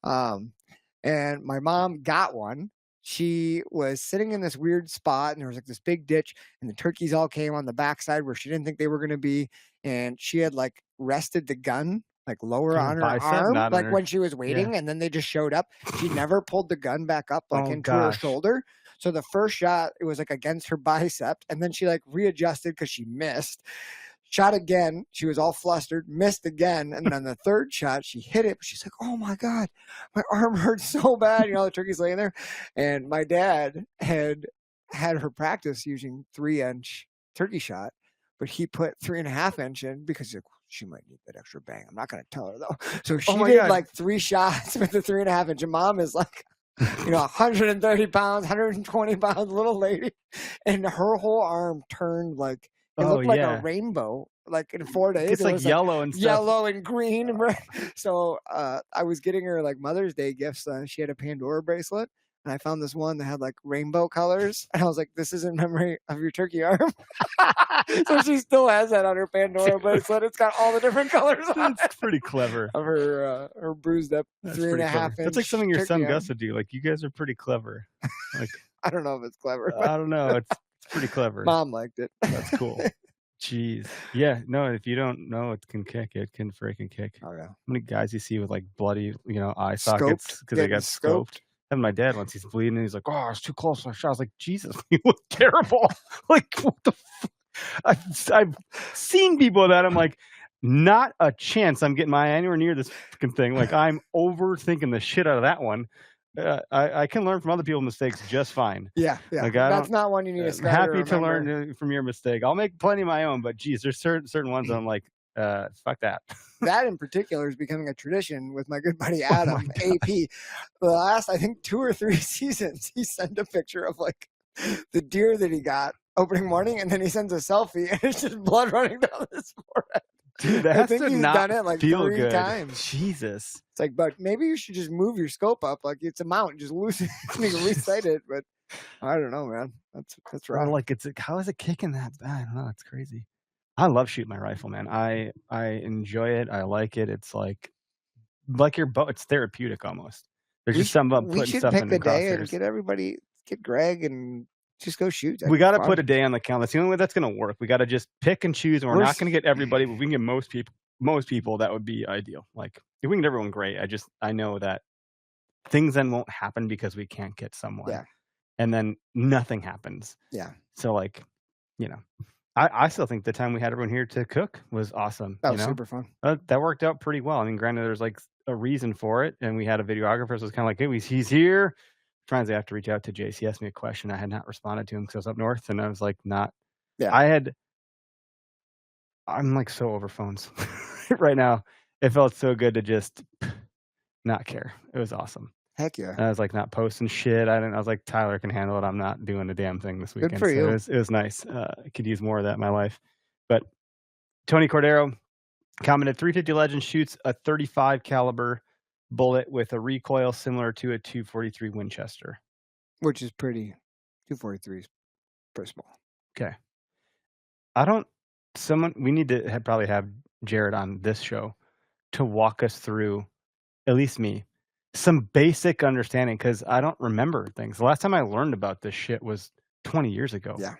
and my mom got one. She was sitting in this weird spot, and there was like this big ditch, and the turkeys all came on the backside where she didn't think they were going to be, and she had like rested the gun like lower On her on her bicep, arm, not on like her- when she was waiting, and then they just showed up. She never pulled the gun back up like Oh, into her gosh. shoulder. So the first shot, it was like against her bicep, and then she like readjusted because she missed. Shot again. She was all flustered, missed again. And then the third shot, she hit it. But she's like, oh my God, my arm hurts so bad. The turkey's laying there. And my dad had her practice using 3-inch turkey shot, but he put 3.5-inch in because she might need that extra bang. I'm not going to tell her though. So she my did God. like 3 shots with the 3.5-inch. And mom is like, 130 pounds, 120 pounds, little lady. And her whole arm turned like, it looked like a rainbow, like in 4 days. It's It like was yellow and stuff. yellow and green. And red. So I was getting her like Mother's Day gifts. She had a Pandora bracelet, and I found this one that had like rainbow colors. And I was like, "This is in memory of your turkey arm." So she still has that on her Pandora bracelet. It's got all the different colors on That's pretty clever. of her bruised up That's 3.5 pretty clever. inch. That's like something your turkey son arm. Gus would do. Like, you guys are pretty clever. Like, I don't know if it's clever. I don't know. It's pretty clever. Mom liked it. That's cool. Jeez. Yeah. No, if you don't know it can kick, it can freaking kick. Oh yeah. How many guys you see with like bloody, eye sockets because they getting got scoped? And my dad, once he's bleeding, he's like, "Oh, it's too close." I was like, "Jesus, you look terrible." Like, what the? I've seen people that I'm like, not a chance. I'm getting my anywhere near this fucking thing. Like, I'm overthinking the shit out of that one. I can learn from other people's mistakes just fine. Yeah. Like, That's not one you need to I'm study. happy to learn from your mistake. I'll make plenty of my own, but geez, there's certain ones that I'm like, fuck that. That in particular is becoming a tradition with my good buddy Adam, AP. The last, I think, 2 or 3 seasons, he sent a picture of like the deer that he got opening morning, and then he sends a selfie, and it's just blood running down his forehead. Dude, that I has think to he's not done it like feel 3 good. times. Jesus. It's like, but maybe you should just move your scope up. Like it's a mount, just lose it, you can resight it. But I don't know, man. That's right. Like, how is it kicking that bad? I don't know. It's crazy. I love shooting my rifle, man. I enjoy it. I like it. It's like your bow. It's therapeutic almost. There's just something about we putting should stuff pick in the the day and crosshairs. get Greg and just go shoot. We got to put a day on the calendar. That's the only way that's going to work. We got to just pick and choose, and we're not going to get everybody, but we can get most people, that would be ideal. Like, if we can get everyone, great. I know that things then won't happen because we can't get someone. Yeah. And then nothing happens. Yeah. So, like, I still think the time we had everyone here to cook was awesome. That was super fun. That worked out pretty well. I mean, granted, there's like a reason for it, and we had a videographer, so it's kind of like, hey, he's here. Trying to have to reach out to Jace. He asked me a question. I had not responded to him because I was up north, and I was like, not. Yeah. I'm like so over phones right now. It felt so good to just not care. It was awesome. Heck yeah. And I was like not posting shit. I was like, Tyler can handle it. I'm not doing a damn thing this weekend. Good for you. It was nice. I could use more of that in my life. But Tony Cordero commented, 350 Legend shoots a 35 caliber bullet with a recoil similar to a 243 Winchester. Which is pretty. 243 is pretty small. Okay. We need to probably have Jared on this show to walk us through, at least me, some basic understanding, because I don't remember things. The last time I learned about this shit was 20 years ago. Yeah.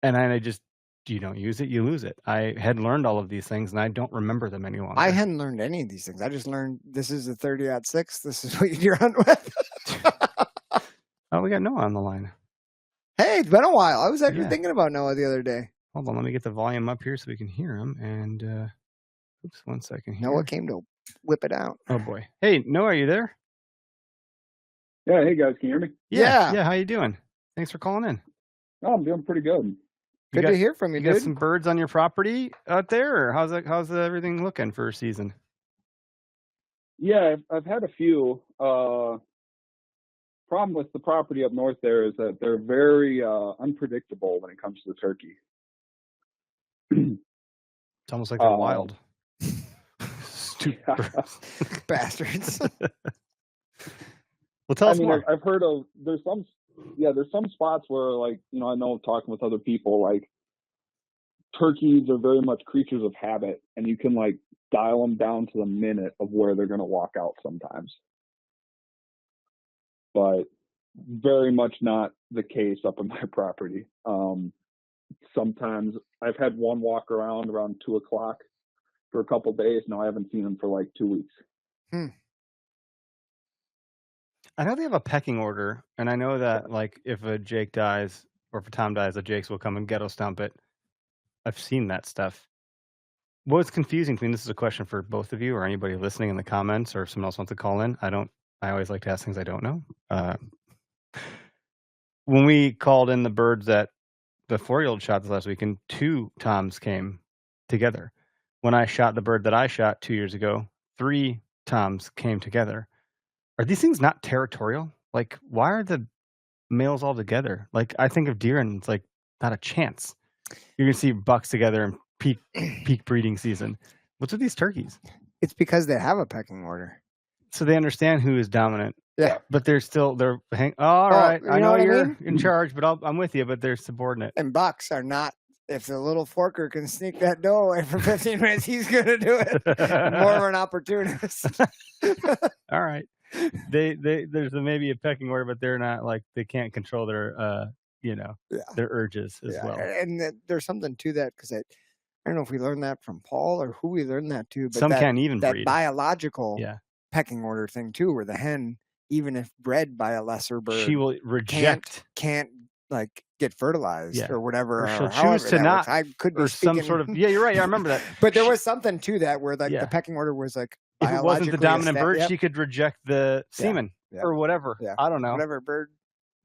And I just, you don't use it, you lose it. I had learned all of these things, and I don't remember them any longer. I hadn't learned any of these things. I just learned this is a 30-06. This is what you deer hunt with. Oh, we got Noah on the line. Hey, it's been a while. I was actually thinking about Noah the other day. Hold on, let me get the volume up here so we can hear him. And Oops, 1 second here. Noah came to whip it out. Oh boy. Hey, Noah, are you there? Yeah, hey guys, can you hear me? Yeah. Yeah. How you doing? Thanks for calling in. Oh, I'm doing pretty good. You Good got, to hear from you, you got dude. some birds on your property out there, or how's everything looking for season? Yeah, I've had a few. Problem with the property up north there is that they're very unpredictable when it comes to the turkey. It's almost like they're wild. Stupid Yeah. birds. Bastards. Well, tell us mean, more. I've heard of there's some spots where, like, you know, I know talking with other people, like turkeys are very much creatures of habit, and you can like dial them down to the minute of where they're going to walk out sometimes. But very much not the case up in my property. Sometimes I've had one walk around 2 o'clock for a couple of days. Now I haven't seen him for like 2 weeks. I know they have a pecking order, and I know that like if a Jake dies or if a Tom dies, the Jakes will come and ghetto stomp it. I've seen that stuff. What's confusing to me, this is a question for both of you or anybody listening in the comments, or if someone else wants to call in. I always like to ask things I don't know. When we called in the birds that the 4-year-old shot this last week, and 2 Toms came together. When I shot the bird that I shot 2 years ago, 3 Toms came together. Are these things not territorial? Like, why are the males all together? Like, I think of deer and it's like not a chance. You're gonna see bucks together in peak breeding season. What's with these turkeys? It's because they have a pecking order. So they understand who is dominant. Yeah. But they're all right. you I know know what I you're mean? in charge, but I'm with you. But they're subordinate. And bucks are not. If the little forker can sneak that doe away for 15 minutes, he's going to do it. More of an opportunist. All right. There's maybe a pecking order, but they're not like they can't control their their urges as well. And there's something to that because I don't know if we learned that from Paul or who we learned that to, but Some can't even that breed. biological pecking order thing too, where the hen, even if bred by a lesser bird, she will reject, can't like get fertilized or whatever, or she'll however choose to that not. works. I could be or speaking, some sort of you're right. I remember that. But there was something to that where like the pecking order was like if it wasn't the dominant bird, she could reject the semen or whatever. I don't know. Whatever bird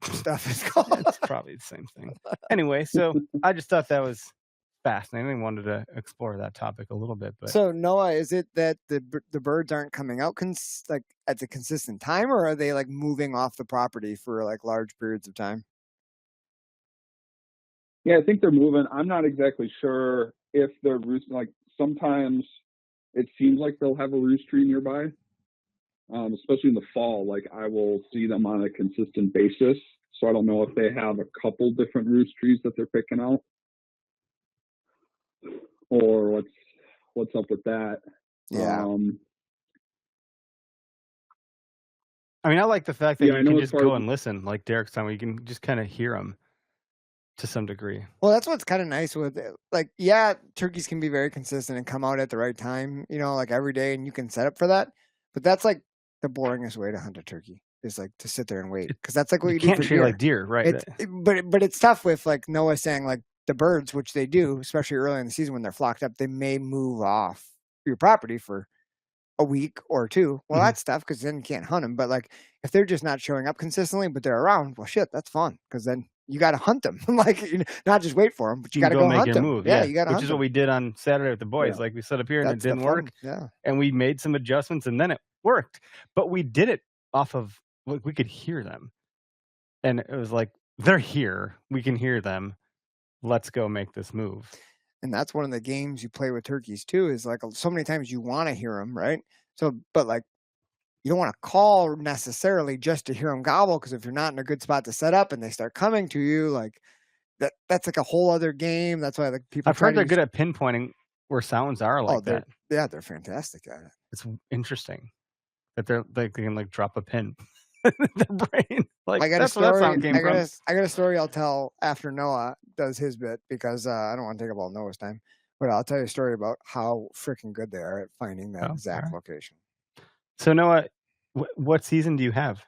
stuff is called. It's probably the same thing. Anyway, so I just thought that was fascinating. I wanted to explore that topic a little bit. But so Noah, is it that the birds aren't coming out like at the consistent time, or are they like moving off the property for like large periods of time? Yeah, I think they're moving. I'm not exactly sure if they're roosting. Like sometimes it seems like they'll have a roost tree nearby, especially in the fall. Like I will see them on a consistent basis. So I don't know if they have a couple different roost trees that they're picking out, or what's up with that. Yeah. I mean, I like the fact that you can just go and listen, like Derek's time, where you can just kind of hear them to some degree. Well, that's what's kind of nice with it. Like, turkeys can be very consistent and come out at the right time, like every day, and you can set up for that. But that's like the boringest way to hunt a turkey is like to sit there and wait, because that's like what you do can't for treat deer. like deer, right? But it's tough with like Noah saying like the birds, which they do, especially early in the season when they're flocked up, they may move off your property for a week or 2. Well, that's tough because then you can't hunt them. But like if they're just not showing up consistently, but they're around, well, shit, that's fun because then you got to hunt them. Like not just wait for them, but you got to go make hunt your them. move. Yeah, you got to. Which is what we did on Saturday with the boys. Like we set up here and it didn't work. Yeah, and we made some adjustments and then it worked. But we did it off of like we could hear them, and it was like they're here. We can hear them. Let's go make this move. And that's one of the games you play with turkeys too. Is like so many times you want to hear them, right? So, but like. You don't want to call necessarily just to hear them gobble, because if you're not in a good spot to set up and they start coming to you, like that's like a whole other game. That's why like people. I've heard they're good at pinpointing where sounds are like that. Yeah, they're fantastic at it. It's interesting that they can like drop a pin in their brain. Like that's where that sound came from. I got a story I'll tell after Noah does his bit, because I don't want to take up all Noah's time, but I'll tell you a story about how freaking good they are at finding that exact location. So Noah, what season do you have?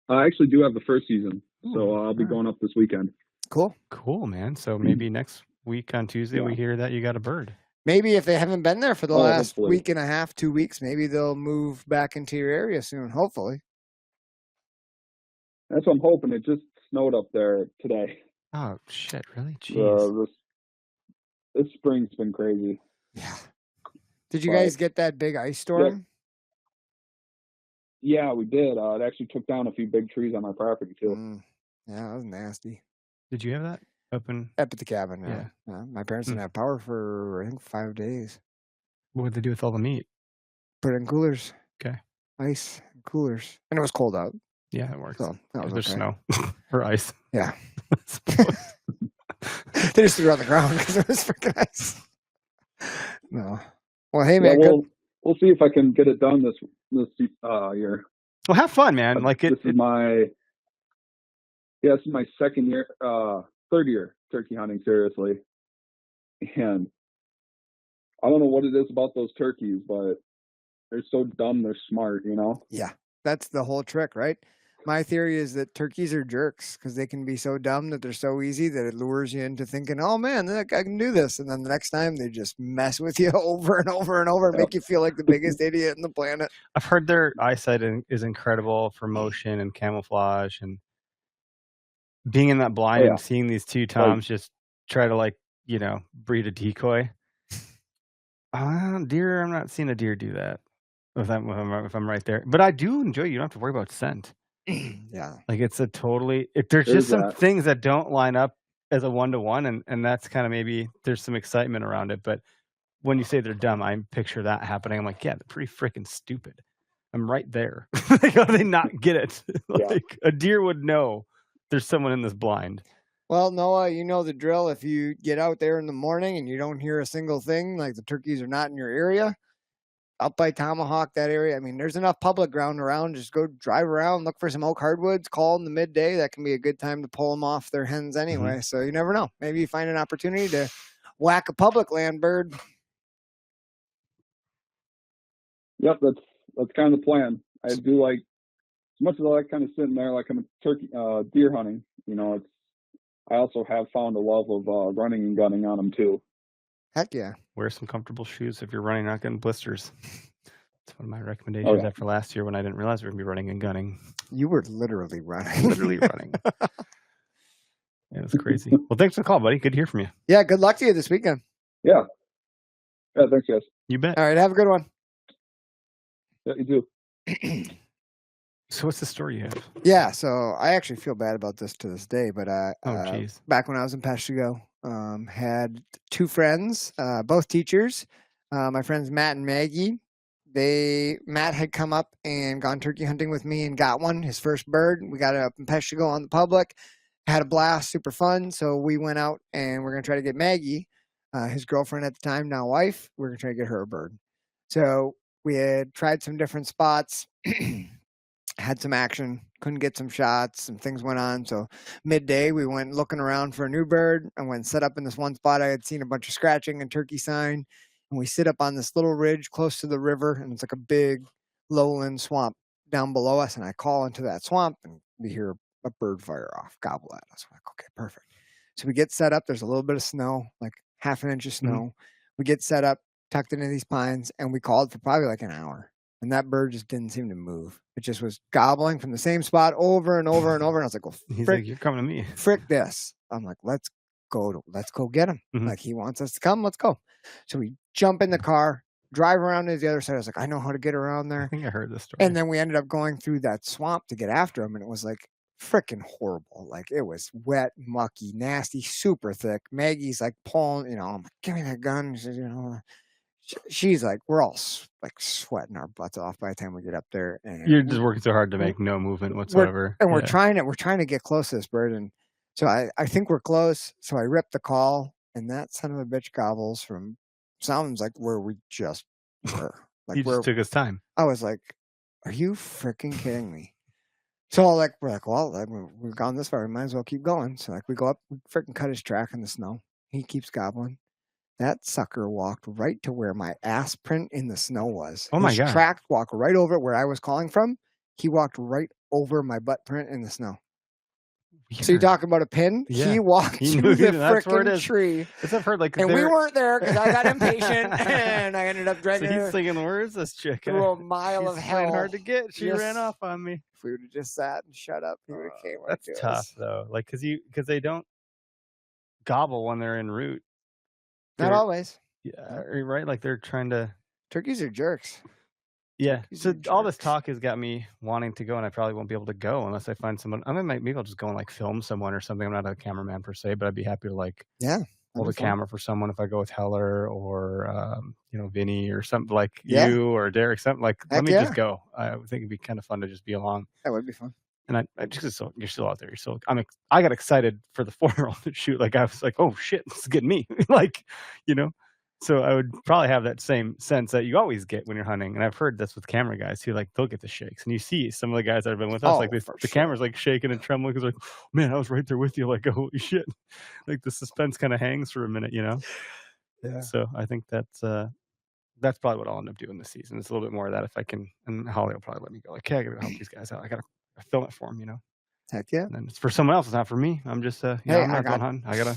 I actually do have the first season, so I'll be going up this weekend. Cool, man. So maybe next week on Tuesday we hear that you got a bird. Maybe if they haven't been there for the Oh, last hopefully. week and a half, 2 weeks, maybe they'll move back into your area soon. Hopefully. That's what I'm hoping. It just snowed up there today. Oh shit! Really? Jeez. This spring's been crazy. Yeah. Did you guys get that big ice storm? Yeah, we did. It actually took down a few big trees on our property too. Yeah, that was nasty. Did you have that open? Up at the cabin, Yeah. my parents didn't have power for, I think, 5 days. What would they do with all the meat? Put it in coolers. Okay. Ice, coolers. And it was cold out. Yeah, it works. So that was There's okay. snow or ice. Yeah. They just threw it on the ground because it was freaking ice. No. Well, hey, man. We'll see if I can get it done this year. Well, have fun, man. Like this is my second year, third year turkey hunting seriously, and I don't know what it is about those turkeys, but they're so dumb, they're smart, you know? Yeah, that's the whole trick, right? My theory is that turkeys are jerks because they can be so dumb that they're so easy that it lures you into thinking, oh man, I can do this. And then the next time they just mess with you over and over and over and make you feel like the biggest idiot in the planet. I've heard their eyesight is incredible for motion and camouflage, and being in that blind and seeing these two toms just try to breed a decoy. Deer, I'm not seeing a deer do that if I'm right there. But I do enjoy you don't have to worry about scent. Yeah. Like it's there's just some things that don't line up as a 1-to-1, and that's kind of maybe there's some excitement around it. But when you say they're dumb, I picture that happening. I'm like, yeah, they're pretty freaking stupid. I'm right there. How do they not get it? A deer would know there's someone in this blind. Well, Noah, you know the drill. If you get out there in the morning and you don't hear a single thing, like the turkeys are not in your area, up by Tomahawk, that area. I mean, there's enough public ground around. Just go drive around, look for some oak hardwoods, call in the midday. That can be a good time to pull them off their hens anyway. Mm-hmm. So you never know. Maybe you find an opportunity to whack a public land bird. Yep, that's kind of the plan. I do like, as much as I like kind of sitting there like I'm a turkey deer hunting, you know, I also have found a love of running and gunning on them too. Heck yeah. Wear some comfortable shoes if you're running, not getting blisters. That's one of my recommendations after last year when I didn't realize we were going to be running and gunning. You were literally running. Literally running. It was crazy. Well, thanks for the call, buddy. Good to hear from you. Yeah, good luck to you this weekend. Yeah. Yeah, thanks, guys. You bet. All right, have a good one. Yeah, you too. So what's the story you have? Yeah, so I actually feel bad about this to this day, but back when I was in Peshtigo, had two friends, both teachers. My friends Matt and Maggie. Matt had come up and gone turkey hunting with me and got one, his first bird. We got it up in Peshtigo on the public, had a blast, super fun. So we went out and we're gonna try to get Maggie, his girlfriend at the time, now wife. We're gonna try to get her a bird. So we had tried some different spots. Had some action, couldn't get some shots, some things went on. So midday, we went looking around for a new bird. I went and set up in this one spot. I had seen a bunch of scratching and turkey sign. And we sit up on this little ridge close to the river. And it's like a big lowland swamp down below us. And I call into that swamp and we hear a bird fire off, gobble at us. We're like, okay, perfect. So we get set up. There's a little bit of snow, like half an inch of snow. Mm-hmm. We get set up, tucked into these pines, and we called for probably like an hour. And that bird just didn't seem to move. It just was gobbling from the same spot over and over and over. And I was like, well, he's like, you're coming to me. Frick this. I'm like, let's go get him. Mm-hmm. Like, he wants us to come. Let's go. So we jump in the car, drive around to the other side. I was like, I know how to get around there. I think I heard this story. And then we ended up going through that swamp to get after him. And it was like freaking horrible. Like, it was wet, mucky, nasty, super thick. Maggie's like pulling, I'm like, give me that gun. She says, she's like, we're all like sweating our butts off by the time we get up there. And you're just working so hard to make no movement whatsoever. We're trying to get close to this bird. And so I think we're close. So I rip the call, and that son of a bitch gobbles from sounds like where we just were. Like, he just took his time. I was like, are you freaking kidding me? So we're like, well, we've gone this far. We might as well keep going. So we go up, we freaking cut his track in the snow. He keeps gobbling. That sucker walked right to where my ass print in the snow was. Oh my God. His track walked right over where I was calling from. He walked right over my butt print in the snow. So you talking about a pin? Yeah. He walked He to knew the that's where it frickin' is. tree. As I've heard, like, And we they're weren't there because I got impatient and I ended up so dragging he's her thinking, "Where's this chick through at? a mile of She's playing hell. hard to get. She ran Yes. off on me." If we would have just sat and shut up, he would have came right That's to tough, us. though. Like, because they don't gobble when they're en route. Not They're always. Yeah, right? Like, they're trying to Turkeys are jerks. Yeah. Turkeys So are all this jerks. talk has got me wanting to go, and I probably won't be able to go unless I find someone. I mean, maybe I'll just go and, like, film someone or something. I'm not a cameraman per se, but I'd be happy to, like, Yeah. hold a that'd be fun. camera for someone if I go with Heller or, Vinny or something like Yeah. you or Derek, something like, let Heck me just yeah. go. I would think it'd be kind of fun to just be along. That would be fun. And I just so you're still out there. You're still. I got excited for the 4-year-old to shoot. Like, I was like, oh shit, this is getting me. Like, you know. So I would probably have that same sense that you always get when you're hunting. And I've heard this with camera guys too. Like, they'll get the shakes, and you see some of the guys that have been with us, like Oh, this, for the sure. camera's like shaking and trembling because like, man, I was right there with you. Like, holy shit. Like, the suspense kind of hangs for a minute, you know. Yeah. So I think that's probably what I'll end up doing this season. It's a little bit more of that if I can. And Holly will probably let me go. Like, hey, I gotta help these guys out. I gotta film it for them, you know. Heck yeah. And then it's for someone else. It's not for me. I'm just, Hey, I'm I not going got hunting. I gotta,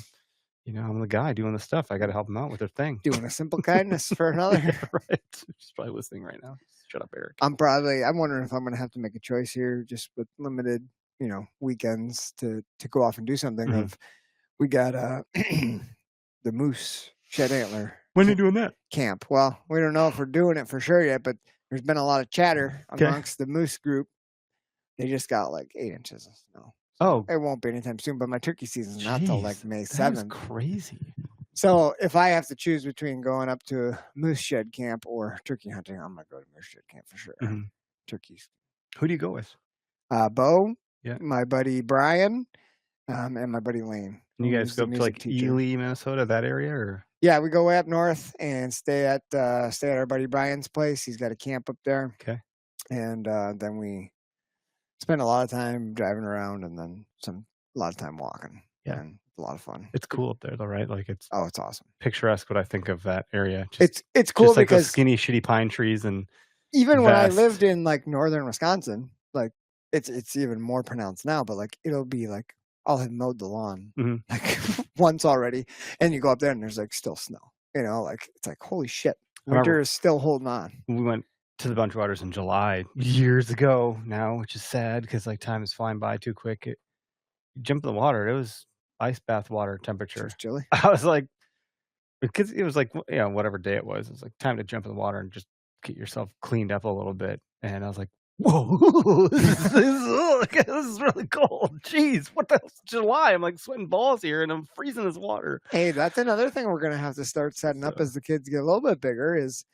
I'm the guy doing the stuff. I gotta help them out with their thing. doing a simple kindness for another. Right. She's probably listening right now. Shut up, Eric. I'm wondering if I'm gonna have to make a choice here, just with limited, weekends to go off and do something. Mhm. We got the moose shed antler When are you doing that? camp. Well, we don't know if we're doing it for sure yet, but there's been a lot of chatter Okay. amongst the moose group. They just got like 8 inches of snow. Oh, It won't be anytime soon, but my turkey season's not till like jeez, May that is 7th. crazy. So if I have to choose between going up to moose shed camp or turkey hunting, I'm gonna go to moose shed camp for sure. Mhm. Turkeys. Who do you go with? Bo, Yeah. my buddy Brian, and my buddy Lane. And you guys who's the go up to music like teacher. Ely, Minnesota, that area, or? Yeah, we go way up north and stay at our buddy Brian's place. He's got a camp up there. Okay. And then we spend a lot of time driving around and then a lot of time walking. Yeah. And it's a lot of fun. It's cool up there, though, right? Like, it's It's awesome. picturesque. What I think of that area. Just, It's cool just like those because skinny, shitty pine trees and even when I vast. lived in like northern Wisconsin, like it's even more pronounced now, but like it'll be like I'll have mowed the lawn Mhm. like once already, and you go up there and there's like still snow. Like it's like holy shit, winter is still holding on. We went to the Bunch Waters in July years ago now, which is sad because like time is flying by too quick. You jump in the water, it was ice bath water temperature. It's chilly. I was like, because it was like, whatever day it was like time to jump in the water and just get yourself cleaned up a little bit. And I was like, whoa, this is really cold. Jeez, what the hell's July? I'm like sweating balls here and I'm freezing this water. Hey, that's another thing we're gonna have to start setting up as the kids get a little bit bigger. Is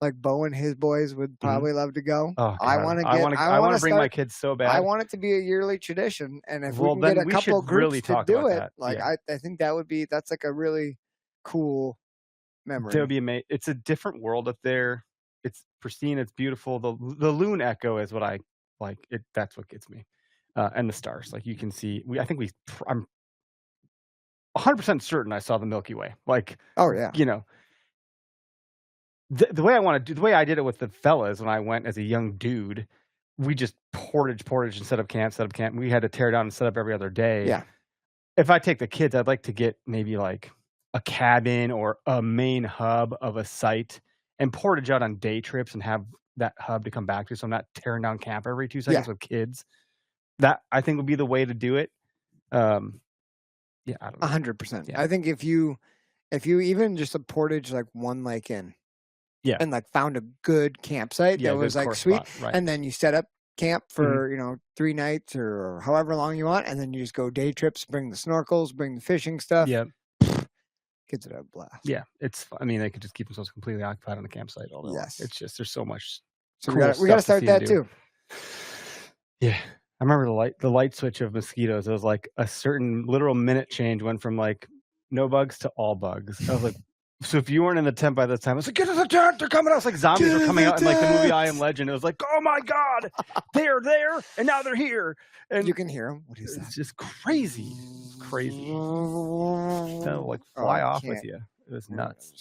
like Bo and his boys would probably love to go. Oh, I God. want to I want to bring my kids so bad. I want it to be a yearly tradition, and if Well, we can then get a we couple should groups really to talk do about it, that. like Yeah. I think that's like a really cool memory. That would be amazing. It's a different world up there. It's pristine. It's beautiful. The loon echo is what I like. That's what gets me. And the stars, like you can see. I'm 100% certain I saw the Milky Way. Like, oh yeah, the way I want to do, the way I did it with the fellas when I went as a young dude, we just portage and set up camp. We had to tear down and set up every other day. Yeah. If I take the kids, I'd like to get maybe like a cabin or a main hub of a site and portage out on day trips and have that hub to come back to. So I'm not tearing down camp every 2 seconds with kids. That I think would be the way to do it. I don't know. 100%. Yeah. I think if you even just a portage like one lake in, and like found a good campsite that was like sweet, spot, right. and then you set up camp for 3 nights or however long you want, and then you just go day trips, bring the snorkels, bring the fishing stuff. Yeah. Kids would have a blast. Yeah, they could just keep themselves completely occupied on the campsite all day long. Yes. It's just there's so much. So cool we got to stuff start see that and do. too. Yeah, I remember the light switch of mosquitoes. It was like a certain literal minute change went from like no bugs to all bugs. I was like, so if you weren't in the tent by this time, I was like, get in the tent, they're coming out. It's like zombies were coming out in like the movie I Am Legend. It was like, oh my God, they're there and now they're here. And you can hear them. What is that? It's just crazy. It's crazy. They'll like fly off with you. It was nuts.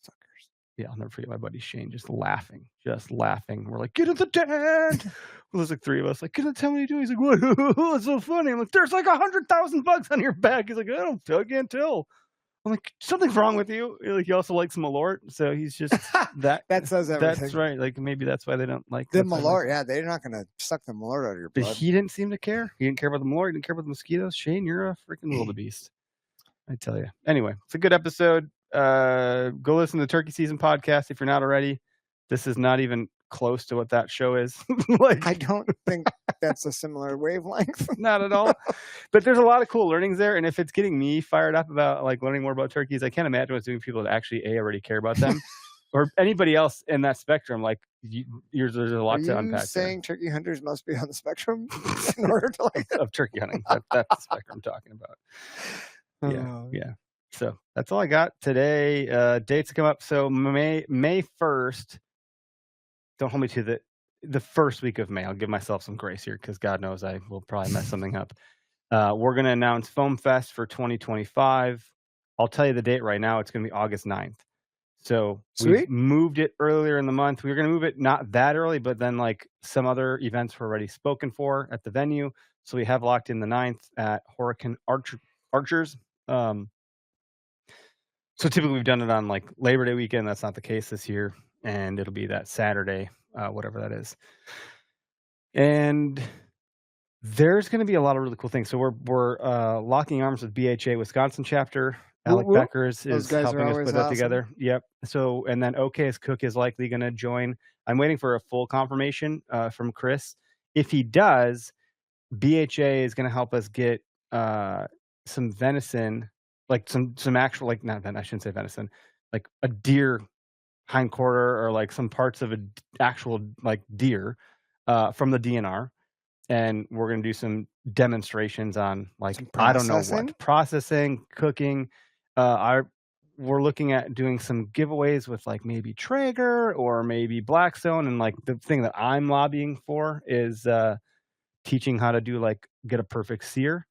Suckers. Yeah, I'll never forget my buddy Shane just laughing. We're like, get in the tent. There's like 3 of us. Like, can you tell me what you do? He's like, what? It's so funny. I'm like, there's like $100,000 on your back. He's like, I can't tell. I'm like, something's wrong with you. Like, he also likes Malort, so he's just that. That says everything. That's right. Like, maybe that's why they don't like The that's why they like- Malort, yeah, they're not gonna suck the Malort out of your But blood. he didn't seem to care. He didn't care about the Malort. He didn't care about the mosquitoes. Shane, you're a freaking wildebeest. I tell you. Anyway, it's a good episode. Go listen to the Turkey Season podcast if you're not already. This is not even close to what that show is. Like, I don't think that's a similar wavelength. not at all. But there's a lot of cool learnings there. And if it's getting me fired up about like learning more about turkeys, I can't imagine what's doing people that actually already care about them or anybody else in that spectrum. Like there's a lot to unpack. Are you saying turkey hunters must be on the spectrum in order to like of turkey hunting? That's the spectrum I'm talking about. Yeah. So that's all I got today. Dates come up. So May 1st. Don't hold me to the first week of May. I'll give myself some grace here because God knows I will probably mess something up. We're going to announce Foam Fest for 2025. I'll tell you the date right now. It's going to be August 9th. So we moved it earlier in the month. We were going to move it not that early, but then like some other events were already spoken for at the venue. So we have locked in the 9th at Hurricane Archers. So typically we've done it on like Labor Day weekend. That's not the case this year. And it'll be that Saturday, whatever that is. And there's going to be a lot of really cool things. So we're locking arms with BHA Wisconsin chapter. Alec Beckers is helping us put that together. Yep. So, and then OK's Cook is likely going to join. I'm waiting for a full confirmation from Chris. If he does, BHA is going to help us get some venison, like some actual, like not venison, I shouldn't say venison, like a deer hindquarter or like some parts of an actual like deer from the DNR. And we're going to do some demonstrations on like, I don't know what, processing, cooking. We're looking at doing some giveaways with like maybe Traeger or maybe Blackstone. And like the thing that I'm lobbying for is teaching how to do like get a perfect sear.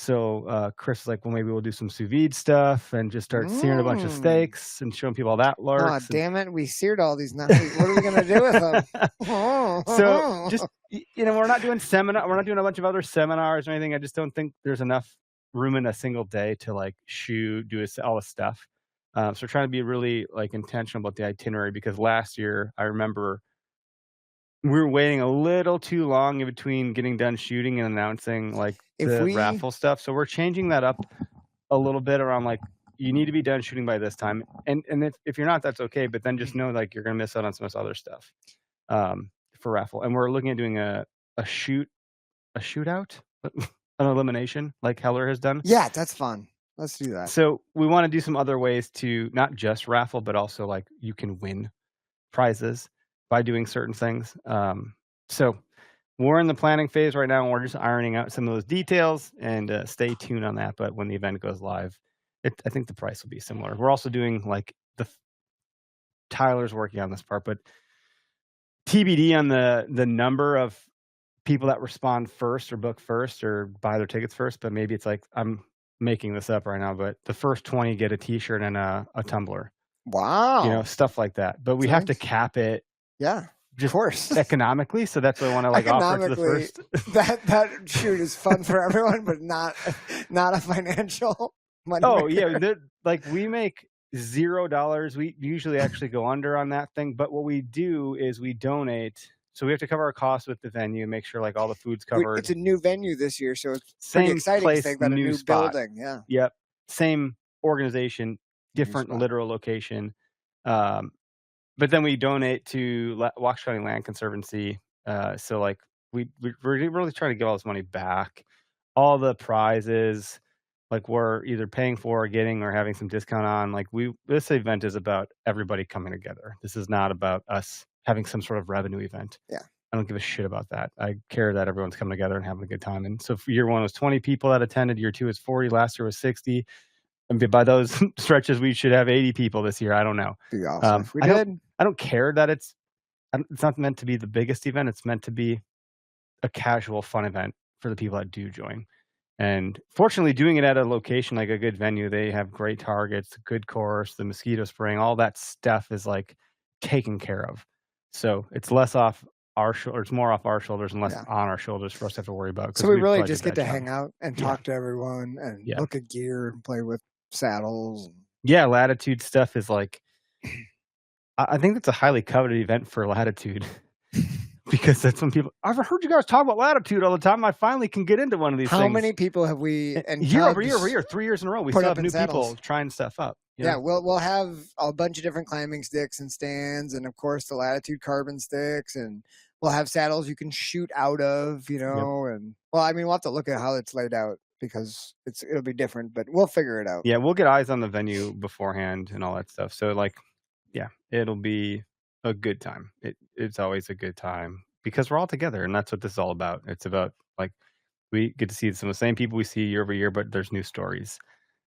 So Chris is like, well, maybe we'll do some sous vide stuff and just start searing a bunch of steaks and showing people how that works. Oh, damn it. We seared all these now. What are we going to do with them? So just, we're not doing we're not doing a bunch of other seminars or anything. I just don't think there's enough room in a single day to like do all this stuff. So we're trying to be really like intentional about the itinerary because last year I remember we were waiting a little too long in between getting done shooting and announcing like the raffle stuff. So we're changing that up a little bit around like you need to be done shooting by this time. And if you're not, that's okay. But then just know like you're gonna miss out on some of this other stuff for raffle. And we're looking at doing a shootout, an elimination like Heller has done. Yeah, that's fun. Let's do that. So we want to do some other ways to not just raffle, but also like you can win prizes by doing certain things. So we're in the planning phase right now, and we're just ironing out some of those details, and stay tuned on that. But when the event goes live, I think the price will be similar. We're also doing like Tyler's working on this part, but TBD on the number of people that respond first or book first or buy their tickets first. But maybe it's like, I'm making this up right now, but the first 20 get a t-shirt and a tumbler. Wow. Stuff like that. But we have to cap it. Yeah. Just of course. Economically, so that's what I want to like offer to the first. that shoot is fun for everyone, but not a financial money. Oh yeah, like we make $0. We usually actually go under on that thing, but what we do is we donate. So we have to cover our costs with the venue, make sure like all the food's covered. It's a new venue this year, so it's pretty exciting place, to think about a new spot. building. Yeah. Yep. Same organization, different literal location. But then we donate to Waukesha County Land Conservancy. So like we're really trying to get all this money back. All the prizes, like we're either paying for or getting or having some discount on. Like this event is about everybody coming together. This is not about us having some sort of revenue event. Yeah. I don't give a shit about that. I care that everyone's coming together and having a good time. And so for year 1 was 20 people that attended. Year 2 was 40. Last year was 60. And by those stretches, we should have 80 people this year. I don't know. Be awesome. We did. I don't care that it's not meant to be the biggest event. It's meant to be a casual, fun event for the people that do join. And fortunately, doing it at a location like a good venue, they have great targets, good course, the mosquito spraying, all that stuff is like taken care of. So it's less off our shoulders, more off our shoulders and less Yeah. on our shoulders for us to have to worry about. So we we've really tried just to get to branch out. hang out and Yeah. talk to everyone and Yeah. look at gear and play with saddles. Yeah, Latitude stuff is like, I think that's a highly coveted event for Latitude because that's when people. I've heard you guys talk about Latitude all the time. I finally can get into one of these How things. many people have we and year over Cubs year over year, 3 years in a row, we put still up have in new saddles? people trying stuff up. you Yeah, know? we'll have a bunch of different climbing sticks and stands, and of course the Latitude carbon sticks, and we'll have saddles you can shoot out of, you know. And well, I mean, we'll have to look at how it's laid out because it'll be different, but we'll figure it out. Yeah, we'll get eyes on the venue beforehand and all that stuff. So like, yeah, it'll be a good time. It's always a good time because we're all together, and that's what this is all about. It's about like we get to see some of the same people we see year over year, but there's new stories.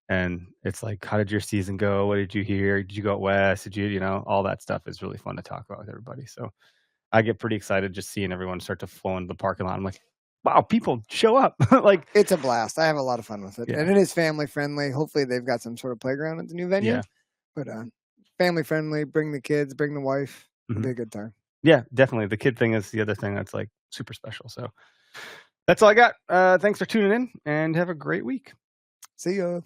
And it's like, how did your season go? What did you hear? Did you go out west? Did you know, all that stuff is really fun to talk about with everybody. So I get pretty excited just seeing everyone start to flow into the parking lot. I'm like, wow, people show up. Like, It's a blast. I have a lot of fun with it. Yeah. And it is family friendly. Hopefully they've got some sort of playground at the new venue. Yeah. But family friendly, bring the kids, bring the wife. It'll Mhm. be a good time. Yeah, definitely. The kid thing is the other thing that's like super special. So that's all I got. Thanks for tuning in and have a great week. See ya.